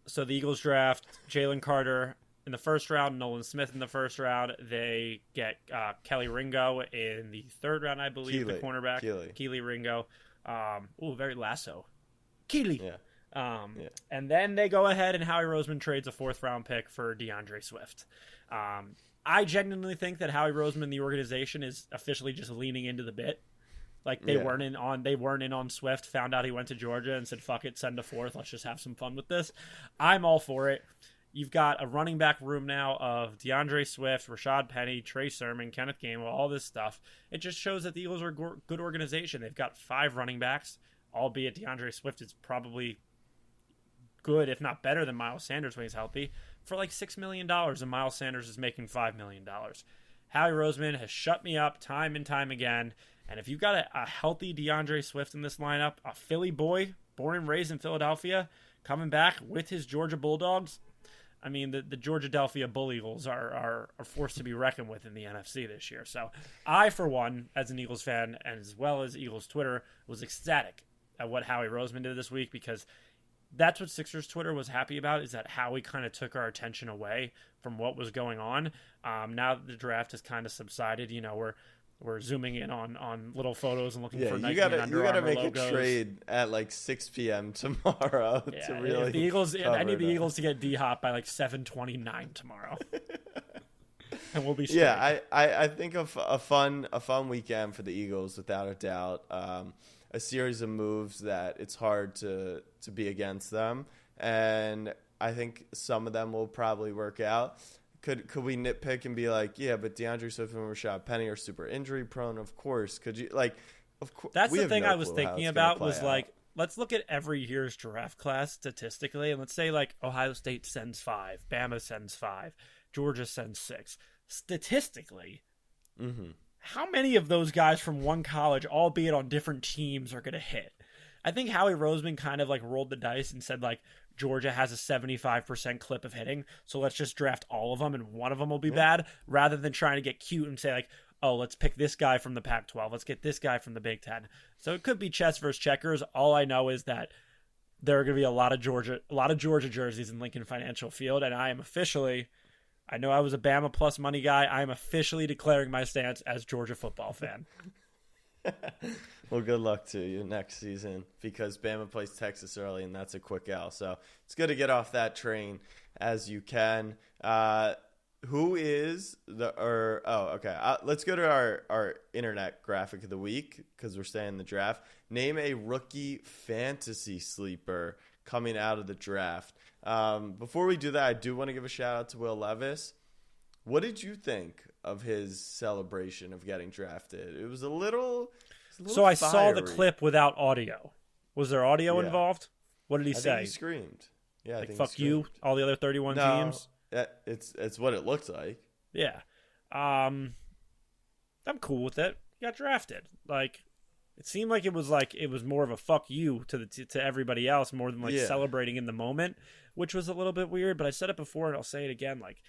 So the Eagles draft Jalen Carter in the first round, Nolan Smith in the first round. They get Kelly Ringo in the third round, I believe, the cornerback. Keely Ringo. Very lasso. Keely. Yeah. And then they go ahead and Howie Roseman trades a 4th round pick for DeAndre Swift. I genuinely think that Howie Roseman, the organization, is officially just leaning into the bit. Like they weren't in on Swift, found out he went to Georgia and said, fuck it, send a 4th. Let's just have some fun with this. I'm all for it. You've got a running back room now of DeAndre Swift, Rashad Penny, Trey Sermon, Kenneth Gainwell, all this stuff. It just shows that the Eagles are a good organization. They've got 5 running backs, albeit DeAndre Swift is probably good, if not better than Miles Sanders when he's healthy, for like $6 million, and Miles Sanders is making $5 million. Howie Roseman has shut me up time and time again. And if you've got a healthy DeAndre Swift in this lineup, a Philly boy, born and raised in Philadelphia, coming back with his Georgia Bulldogs, I mean, the Georgia-Delphia Bull Eagles are a force to be reckoned with in the NFC this year. So I, for one, as an Eagles fan, and as well as Eagles Twitter, was ecstatic at what Howie Roseman did this week, because that's what Sixers Twitter was happy about, is that Howie kind of took our attention away from what was going on. Now that the draft has kind of subsided, we're zooming in on little photos and looking for Nike and Under Armour make logos. A trade at like 6 p.m. tomorrow to really. If the Eagles, I need the Eagles to get D-Hop by like 7:29 tomorrow, and we'll be straight. Yeah, I think of a fun weekend for the Eagles without a doubt. A series of moves that it's hard to be against them, and I think some of them will probably work out. Could we nitpick and be like, yeah, but DeAndre Swift and Rashad Penny are super injury prone? Of course. Could you Of course. That's the thing I was thinking about was like, let's look at every year's draft class statistically, and let's say like Ohio State sends 5, Bama sends 5, Georgia sends 6. Statistically, how many of those guys from one college, albeit on different teams, are going to hit? I think Howie Roseman kind of like rolled the dice and said like, Georgia has a 75% clip of hitting, so let's just draft all of them and one of them will be bad, rather than trying to get cute and say like, oh, let's pick this guy from the Pac-12, let's get this guy from the Big Ten. So it could be chess versus checkers. All I know is that there are going to be a lot of Georgia jerseys in Lincoln Financial Field, and I am officially, I know I was a Bama plus money guy, I am officially declaring my stance as Georgia football fan. Well, good luck to you next season, because Bama plays Texas early, and that's a quick L. So it's good to get off that train as you can. Who is let's go to our internet graphic of the week, because we're staying in the draft. Name a rookie fantasy sleeper coming out of the draft. Before we do that, I do want to give a shout out to Will Levis. What did you think of his celebration of getting drafted? It was a little so I saw the clip without audio. Was there audio involved? What did he say? I think he screamed. Yeah, like, fuck you, all the other 31 teams? It's what it looked like. Yeah. I'm cool with it. He got drafted. Like, it seemed like it was more of a fuck you to everybody else, more than celebrating in the moment, which was a little bit weird. But I said it before and I'll say it again. Like,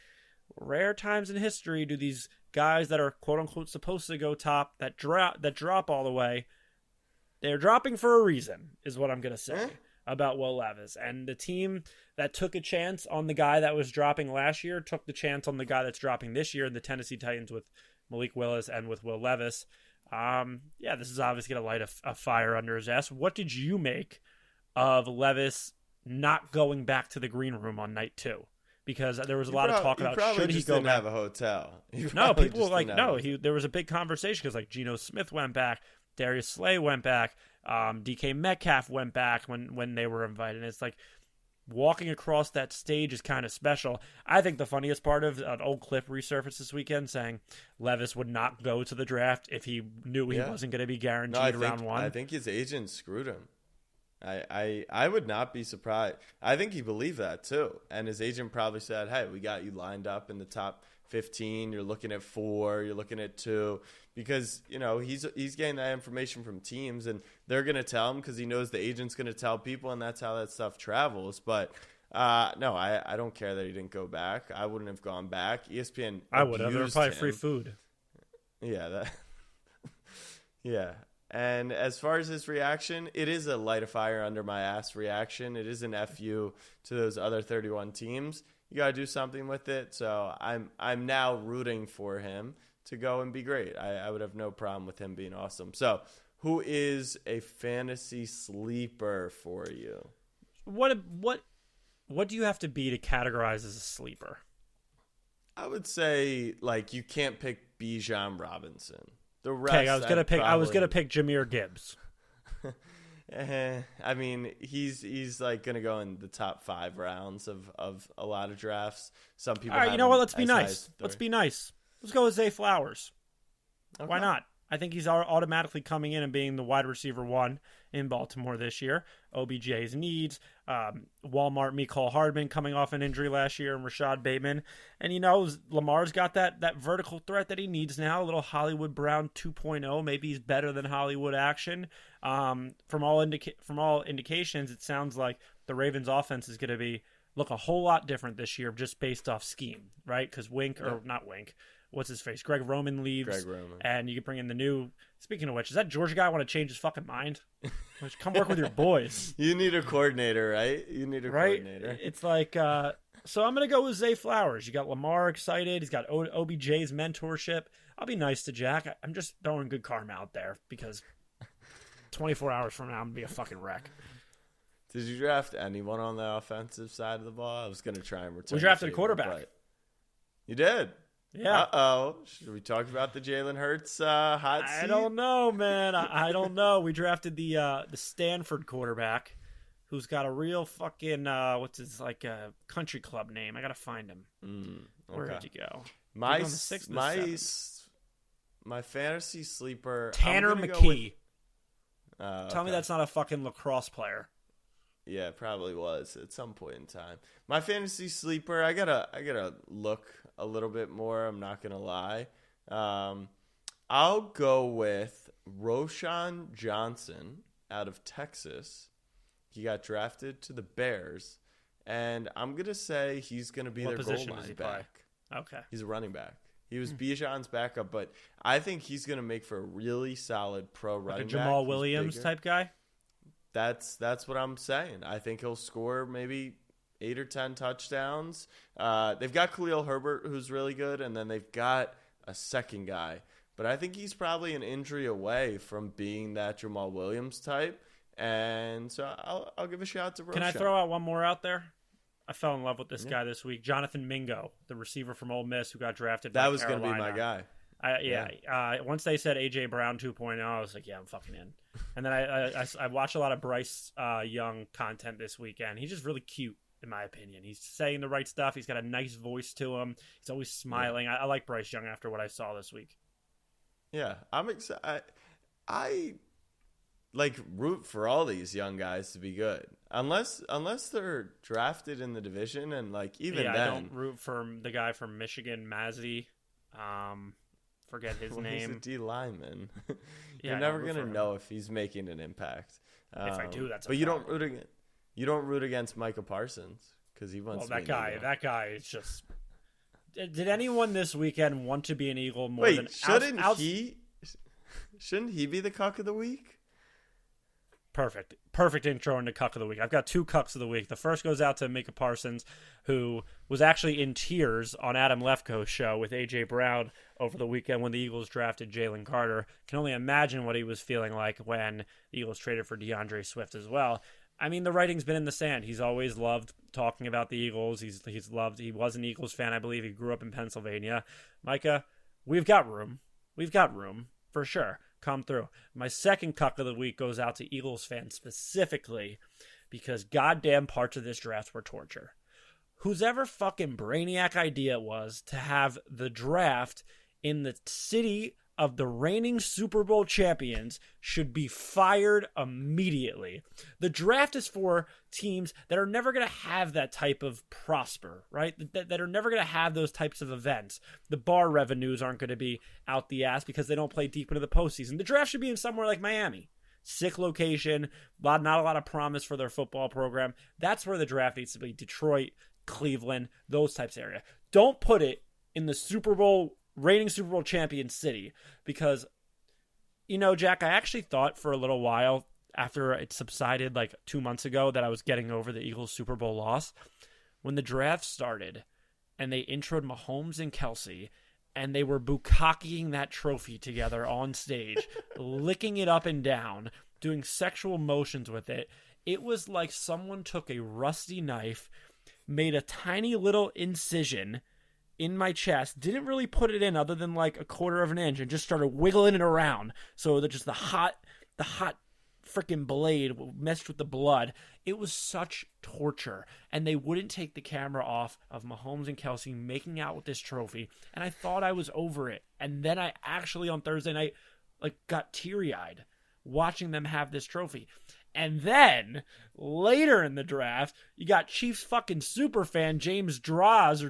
rare times in history do these guys that are quote unquote supposed to go top that drop all the way. They're dropping for a reason, is what I'm gonna say about Will Levis. And the team that took a chance on the guy that was dropping last year took the chance on the guy that's dropping this year, the Tennessee Titans, with Malik Willis and with Will Levis. This is obviously gonna light a fire under his ass. What did you make of Levis not going back to the green room on night 2? Because there was a lot of talk about should he go didn't back. Have a hotel. No, people were like, no. There was a big conversation because like Geno Smith went back, Darius Slay went back, DK Metcalf went back when they were invited. And it's like walking across that stage is kind of special. I think the funniest part of an old clip resurfaced this weekend saying Levis would not go to the draft if he knew he wasn't going to be guaranteed round 1. I think his agent screwed him. I would not be surprised. I think he believed that too. And his agent probably said, hey, we got you lined up in the top 15. You're looking at 4. You're looking at 2. Because, he's getting that information from teams, and they're going to tell him because he knows the agent's going to tell people, and that's how that stuff travels. But, no, I don't care that he didn't go back. I wouldn't have gone back. ESPN I would have. There was probably free food. Yeah. Yeah. And as far as his reaction, it is a light a fire under my ass reaction. It is an FU to those other 31 teams. You got to do something with it. So I'm now rooting for him to go and be great. I would have no problem with him being awesome. So who is a fantasy sleeper for you? What do you have to be to categorize as a sleeper? I would say like you can't pick Bijan Robinson. The rest, I was gonna pick Jahmyr Gibbs. I mean, he's like gonna go in the top 5 rounds of a lot of drafts. Some people. All right, you know what? Let's be nice. Let's be nice. Let's go with Zay Flowers. Okay. Why not? I think he's automatically coming in and being the wide receiver 1 in Baltimore this year. OBJ's needs. Walmart Mecole Hardman coming off an injury last year, and Rashad Bateman. And, Lamar's got that vertical threat that he needs now, a little Hollywood Brown 2.0. Maybe he's better than Hollywood action. From all indications, it sounds like the Ravens' offense is going to look a whole lot different this year just based off scheme, right? Because what's his face? Greg Roman leaves. And you can bring in the new. Speaking of which, does that Georgia guy want to change his fucking mind? Come work with your boys. You need a coordinator, right? Coordinator. It's like, so I'm going to go with Zay Flowers. You got Lamar excited. He's got OBJ's mentorship. I'll be nice to Jack. I'm just throwing good karma out there because 24 hours from now, I'm going to be a fucking wreck. Did you draft anyone on the offensive side of the ball? I was going to try and return. We drafted a quarterback. You did? Yeah. Uh-oh. Should we talk about the Jalen Hurts hot seat? I don't know, man. I don't know. We drafted the Stanford quarterback who's got a real fucking, what's his, country club name. I got to find him. Okay. Where did he go? My fantasy sleeper. Tanner McKee. Tell me that's not a fucking lacrosse player. Yeah, it probably was at some point in time. My fantasy sleeper, I gotta look a little bit more. I'm not gonna lie. I'll go with Roshan Johnson out of Texas. He got drafted to the Bears, and I'm gonna say he's gonna be their goal line back. Okay, he's a running back. He was Bijan's backup, but I think he's gonna make for a really solid pro running back. Like a Jamal Williams type guy. That's what I'm saying. I think he'll score maybe 8 or 10 touchdowns. They've got Khalil Herbert, who's really good, and then they've got a second guy. But I think he's probably an injury away from being that Jamal Williams type. And so I'll give a shout to Roshan. Can I throw out one more out there? I fell in love with this guy this week. Jonathan Mingo, the receiver from Ole Miss who got drafted by Carolina. That was going to be my guy. Once they said A.J. Brown 2.0, I was like, yeah, I'm fucking in. And then I watched a lot of Bryce Young content this weekend. He's just really cute, in my opinion. He's saying the right stuff. He's got a nice voice to him. He's always smiling. Yeah. I like Bryce Young after what I saw this week. Yeah, I'm excited. I root for all these young guys to be good, unless they're drafted in the division, and then I don't root for the guy from Michigan, Mazzy. Forget his name. He's a D lineman. You're never gonna know if he's making an impact. If I do, that's. But you don't root against Micah Parsons because he wants. Well, that guy is just. Did anyone this weekend want to be an Eagle more than? Shouldn't he be the Cuck of the week? Perfect intro into Cuck of the week. I've got 2 Cucks of the week. The first goes out to Micah Parsons, who was actually in tears on Adam Lefkoe's show with A.J. Brown over the weekend when the Eagles drafted Jalen Carter. Can only imagine what he was feeling like when the Eagles traded for DeAndre Swift as well. I mean, the writing's been in the sand. He's always loved talking about the Eagles. He was an Eagles fan, I believe. He grew up in Pennsylvania. Micah, we've got room. We've got room, for sure. Come through. My second Cuck of the week goes out to Eagles fans specifically because goddamn parts of this draft were torture. Whose ever fucking brainiac idea it was to have the draft in the city of the reigning Super Bowl champions should be fired immediately. The draft is for teams that are never going to have that type of prosper, right? That are never going to have those types of events. The bar revenues aren't going to be out the ass because they don't play deep into the postseason. The draft should be in somewhere like Miami. Sick location, not a lot of promise for their football program. That's where the draft needs to be. Detroit, Cleveland, those types of area. Don't put it in the reigning Super Bowl champion city because, Jack, I actually thought for a little while after it subsided 2 months ago that I was getting over the Eagles Super Bowl loss. When the draft started and they introed Mahomes and Kelsey and they were bukkakeing that trophy together on stage, licking it up and down, doing sexual motions with it, it was like someone took a rusty knife, made a tiny little incision in my chest, didn't really put it in other than a quarter of an inch, and just started wiggling it around so that just the hot freaking blade messed with the blood. It was such torture, and they wouldn't take the camera off of Mahomes and Kelsey making out with this trophy, and I thought I was over it. And then I actually on Thursday night got teary-eyed watching them have this trophy. And then later in the draft, you got Chiefs fucking superfan James Droz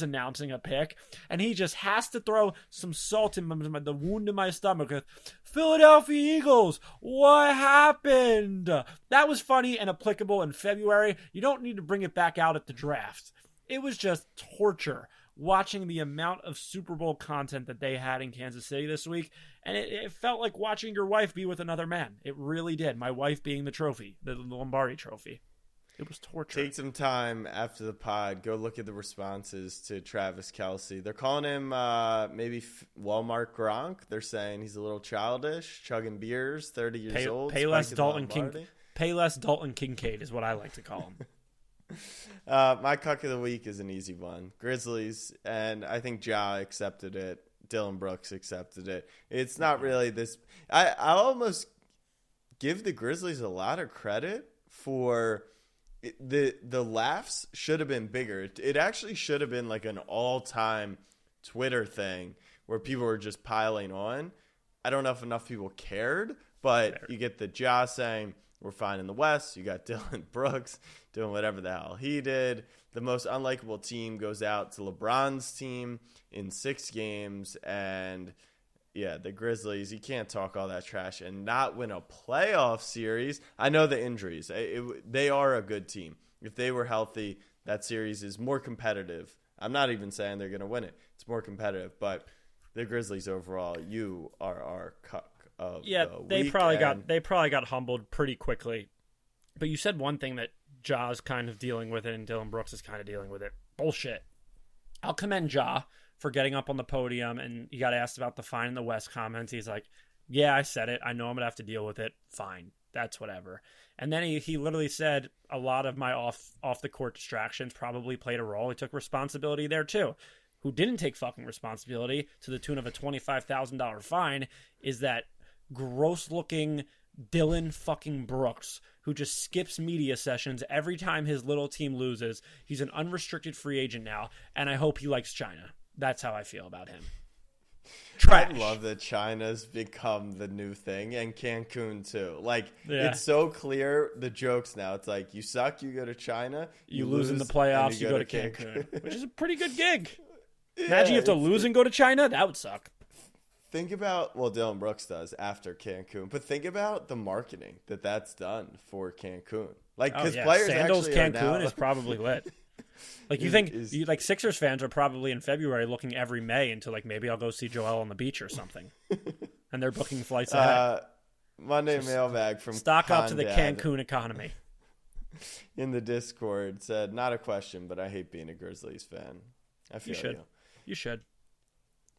announcing a pick, and he just has to throw some salt in the wound in my stomach with Philadelphia Eagles. What happened? That was funny and applicable in February. You don't need to bring it back out at the draft. It was just torture watching the amount of Super Bowl content that they had in Kansas City this week. And it felt like watching your wife be with another man. It really did. My wife being the trophy, the Lombardi trophy. It was torture. Take some time after the pod. Go look at the responses to Travis Kelce. They're calling him maybe Walmart Gronk. They're saying he's a little childish, chugging beers, 30 years old. Payless Dalton Kincaid is what I like to call him. My cuck of the week is an easy one. Grizzlies, and I think Ja accepted it. Dylan Brooks accepted it. It's not really this. I'll almost give the Grizzlies a lot of credit for the laughs should have been bigger. It actually should have been like an all-time Twitter thing where people were just piling on. I don't know if enough people cared, but you get the Ja saying, we're fine in the West. You got Dylan Brooks doing whatever the hell he did. The most unlikable team goes out to LeBron's team in 6 games. And, yeah, the Grizzlies, you can't talk all that trash and not win a playoff series. I know the injuries. They are a good team. If they were healthy, that series is more competitive. I'm not even saying they're going to win it. It's more competitive. But the Grizzlies overall, you are our cuck. They probably got humbled pretty quickly. But you said one thing that Ja's kind of dealing with it and Dylan Brooks is kind of dealing with it. Bullshit. I'll commend Ja for getting up on the podium, and he got asked about the fine in the West comments. He's like, yeah, I said it. I know I'm going to have to deal with it. Fine. That's whatever. And then he literally said a lot of my off the court distractions probably played a role. He took responsibility there too. Who didn't take fucking responsibility to the tune of a $25,000 fine is that gross-looking Dylan fucking Brooks, who just skips media sessions every time his little team loses. He's an unrestricted free agent now, and I hope he likes China. That's how I feel about him. Trash. I love that China's become the new thing, and Cancun too. It's so clear, the jokes now. It's like, you suck, you go to China. You lose in the playoffs, you go to Cancun. Which is a pretty good gig. Imagine you have to lose and go to China? That would suck. Think about, Dylan Brooks does after Cancun, but think about the marketing that's done for Cancun. Because players Sandals actually Cancun is probably lit. Sixers fans are probably in February looking every May into maybe I'll go see Joel on the beach or something, and they're booking flights ahead. Monday mailbag from stock up to the Cancun economy. In the Discord said, not a question, but I hate being a Grizzlies fan. I feel you should.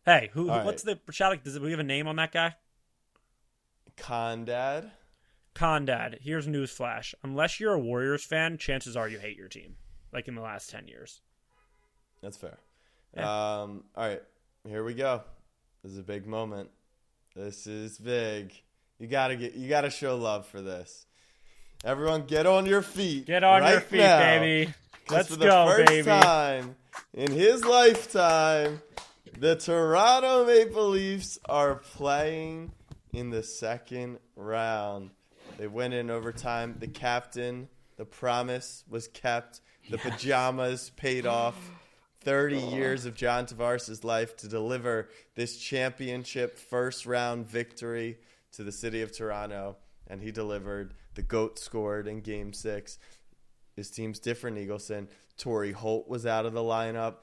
Hey, what's right. the shout? Do we have a name on that guy? Condad. Here's newsflash. Unless you're a Warriors fan, chances are you hate your team. Like in the last 10 years. That's fair. Yeah. All right. Here we go. This is a big moment. This is big. You gotta show love for this. Everyone get on your feet. Get on your feet, now. Baby. Let's for go, the first baby. time in his lifetime, the Toronto Maple Leafs are playing in the second round. They went in overtime. The captain, the promise was kept. The pajamas paid off. 30 years of John Tavares' life to deliver this championship first-round victory to the city of Toronto. And he delivered. The GOAT scored in Game 6. His team's different, Eagleson. Torrey Holt was out of the lineup.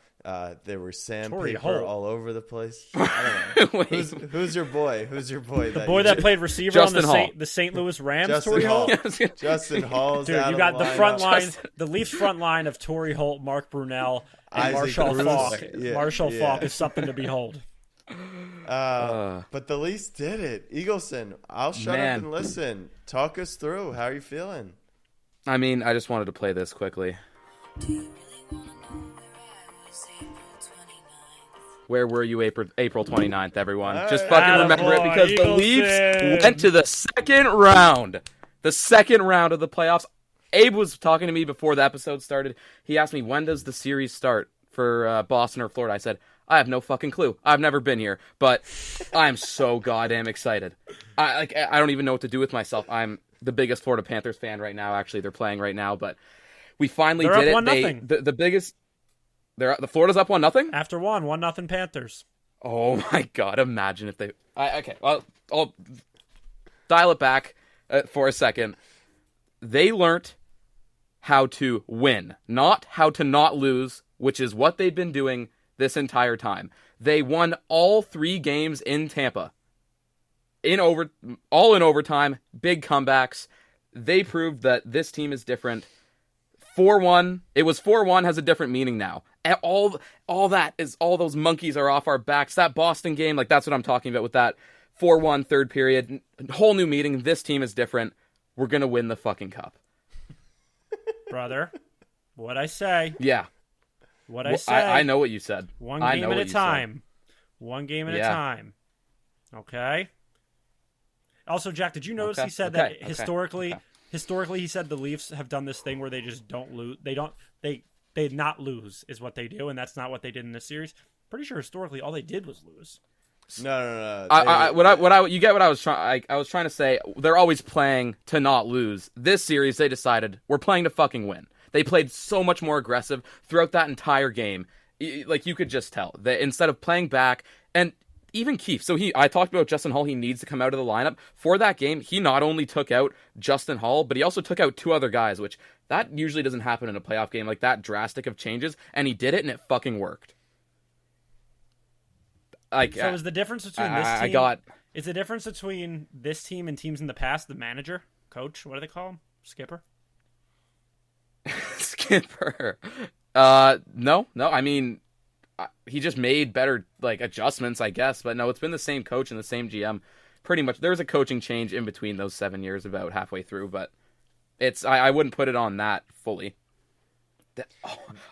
There was sandpaper all over the place. I don't know. Who's your boy? The boy that played receiver Justin on the St. Louis Rams, Torrey Holt? Justin Hall's Dude, out you got of the lineup. front line, the Leafs front line of Torrey Holt, Mark Brunell, and Marshall Faulk. Marshall Faulk is something to behold. But the Leafs did it. Eagleson, I'll shut up and listen. Talk us through. How are you feeling? I mean, I just wanted to play this quickly. Do you really want to know where I was April 29th? Where were you April 29th, everyone? All Just right. fucking remember it because the Leafs went to the second round. The second round of the playoffs. Abe was talking to me before the episode started. He asked me, when does the series start for Boston or Florida? I said, I have no fucking clue. I've never been here, but I'm so goddamn excited. I don't even know what to do with myself. I'm the biggest Florida Panthers fan right now. Actually, they're playing right now, but we finally They're did up it. 1-0. The biggest. The Florida's up 1-0. After 1-0 Panthers. Oh my God! Imagine if they. Okay, well, I'll dial it back for a second. They learnt how to win, not how to not lose, which is what they've been doing this entire time. They won all 3 games in Tampa. All in overtime, big comebacks. They proved that this team is different. 4-1. It was 4-1 has a different meaning now. And all that is all those monkeys are off our backs. That Boston game, like that's what I'm talking about with that 4-1 third period. Whole new meaning. This team is different. We're going to win the fucking cup. Brother, what I say. Yeah. What I say. I know what you said. One game at a time. One game at a time. Okay? Also, Jack, did you notice he said that historically he said the Leafs have done this thing where they just don't lose. They not lose is what they do, and that's not what they did in this series. Pretty sure historically all they did was lose. No. You get what I was trying. I was trying to say. They're always playing to not lose. This series, they decided we're playing to fucking win. They played so much more aggressive throughout that entire game. Like you could just tell that instead of playing back, and even Keefe. So I talked about Justin Hall. He needs to come out of the lineup for that game. He not only took out Justin Hall, but he also took out 2 other guys, which that usually doesn't happen in a playoff game like that drastic of changes. And he did it, and it fucking worked. Like, so is the difference between this team? Is the difference between this team and teams in the past the manager, coach? What do they call him? Skipper. Skipper. No. I mean, he just made better like adjustments, I guess. But no, it's been the same coach and the same GM. Pretty much, there was a coaching change in between those 7 years, about halfway through. But I wouldn't put it on that fully.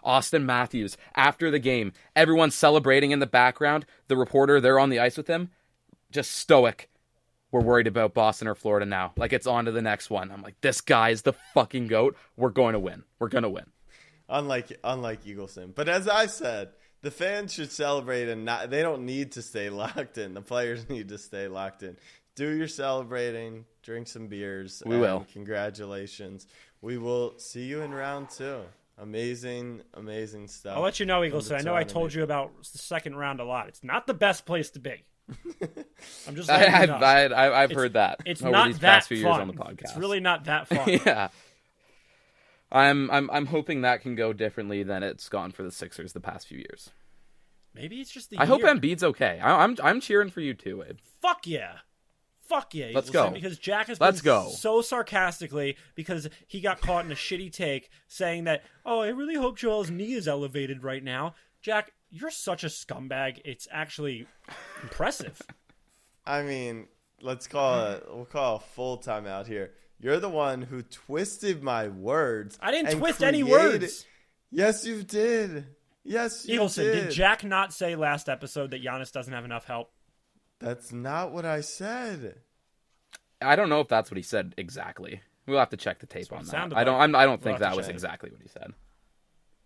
Austin Matthews, after the game, everyone's celebrating in the background. The reporter, they're on the ice with him, just stoic. We're worried about Boston or Florida now. Like, it's on to the next one. I'm like, this guy's the fucking GOAT. We're going to win. We're going to win. Unlike Eagleson. But as I said, the fans should celebrate, and they don't need to stay locked in. The players need to stay locked in. Do your celebrating. Drink some beers. We will. Congratulations. We will see you in round 2. Amazing stuff. I'll let you know, Eagleson. I know I told you about the second round a lot. It's not the best place to be. I'm just letting you know. I've heard that. It's over not these that past few fun. years on the podcast. It's really not that fun. Yeah. I'm hoping that can go differently than it's gone for the Sixers the past few years. Maybe it's just the I hope Embiid's okay. I'm cheering for you too, Abe. Fuck yeah. Let's go. Because Jack has been so sarcastically because he got caught in a shitty take saying that, oh, I really hope Joel's knee is elevated right now. Jack, you're such a scumbag. It's actually impressive. I mean, we'll call a full timeout here. You're the one who twisted my words. I didn't twist any words. Yes, you did. Yes, you Eagleson, did. did Jack not say last episode that Giannis doesn't have enough help? That's not what I said. I don't know if that's what he said exactly. We'll have to check the tape on that. I don't think that was exactly what he said.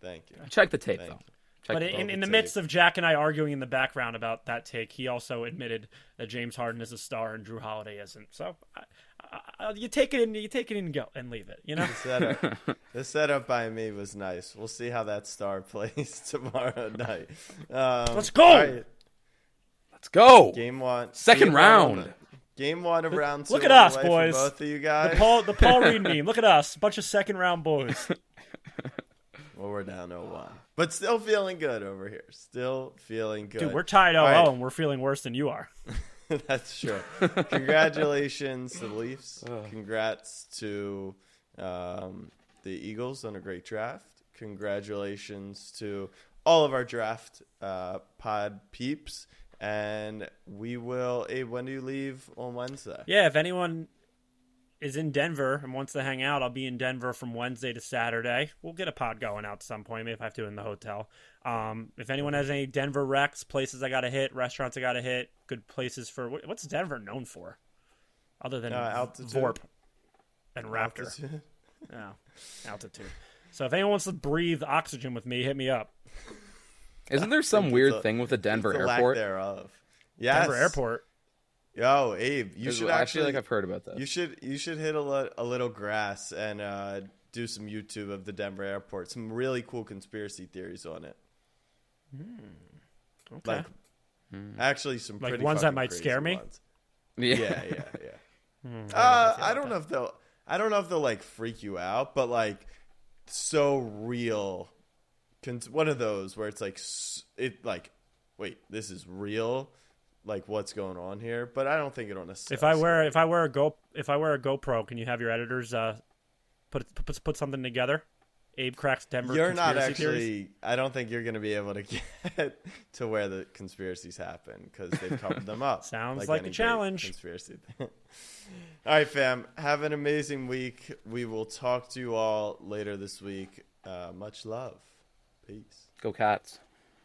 Thank you. Check the tape though. But in the midst of Jack and I arguing in the background about that take, he also admitted that James Harden is a star and Drew Holiday isn't. So you take it in and go and leave it. You know. The setup by me was nice. We'll see how that star plays tomorrow night. Let's go. Right. Let's go. Game 1. Second round. Game 1 of round 2. Look at us, boys. Both of you guys. The Paul Reed meme. Look at us. Bunch of second round boys. Well, we're down 0-1. But still feeling good over here. Still feeling good. Dude, we're tied 0-0 right. and we're feeling worse than you are. That's true. Congratulations to the Leafs. Congrats to the Eagles on a great draft. Congratulations to all of our draft pod peeps. And we will, Abe, when do you leave on Wednesday? Yeah, if anyone is in Denver and wants to hang out, I'll be in Denver from Wednesday to Saturday. We'll get a pod going out at some point, maybe if I have to in the hotel. If anyone has any Denver recs, places I got to hit, restaurants I got to hit, good places for... What's Denver known for? Other than Vorp and Raptor. Altitude. Yeah, altitude. So if anyone wants to breathe oxygen with me, hit me up. Isn't there some weird thing with the Denver airport? Lack thereof. Yes. Denver airport. Yo, Abe, you should I actually. feel like I've heard about that. You should hit a little grass and do some YouTube of the Denver airport. Some really cool conspiracy theories on it. Okay. Like, actually, some Like pretty ones that fucking might crazy scare me? ones. Yeah. Yeah. I don't know if they'll like freak you out, but like so real. One of those where it's like wait, this is real. Like what's going on here? But I don't think it'll necessarily. If I wear a GoPro, can you have your editors put something together? Abe cracks Denver. You're not conspiracy actually. theories? I don't think you're going to be able to get to where the conspiracies happen because they've covered them up. Sounds like any a great challenge. Conspiracy. All right, fam. Have an amazing week. We will talk to you all later this week. Much love. Peace. Go Cats.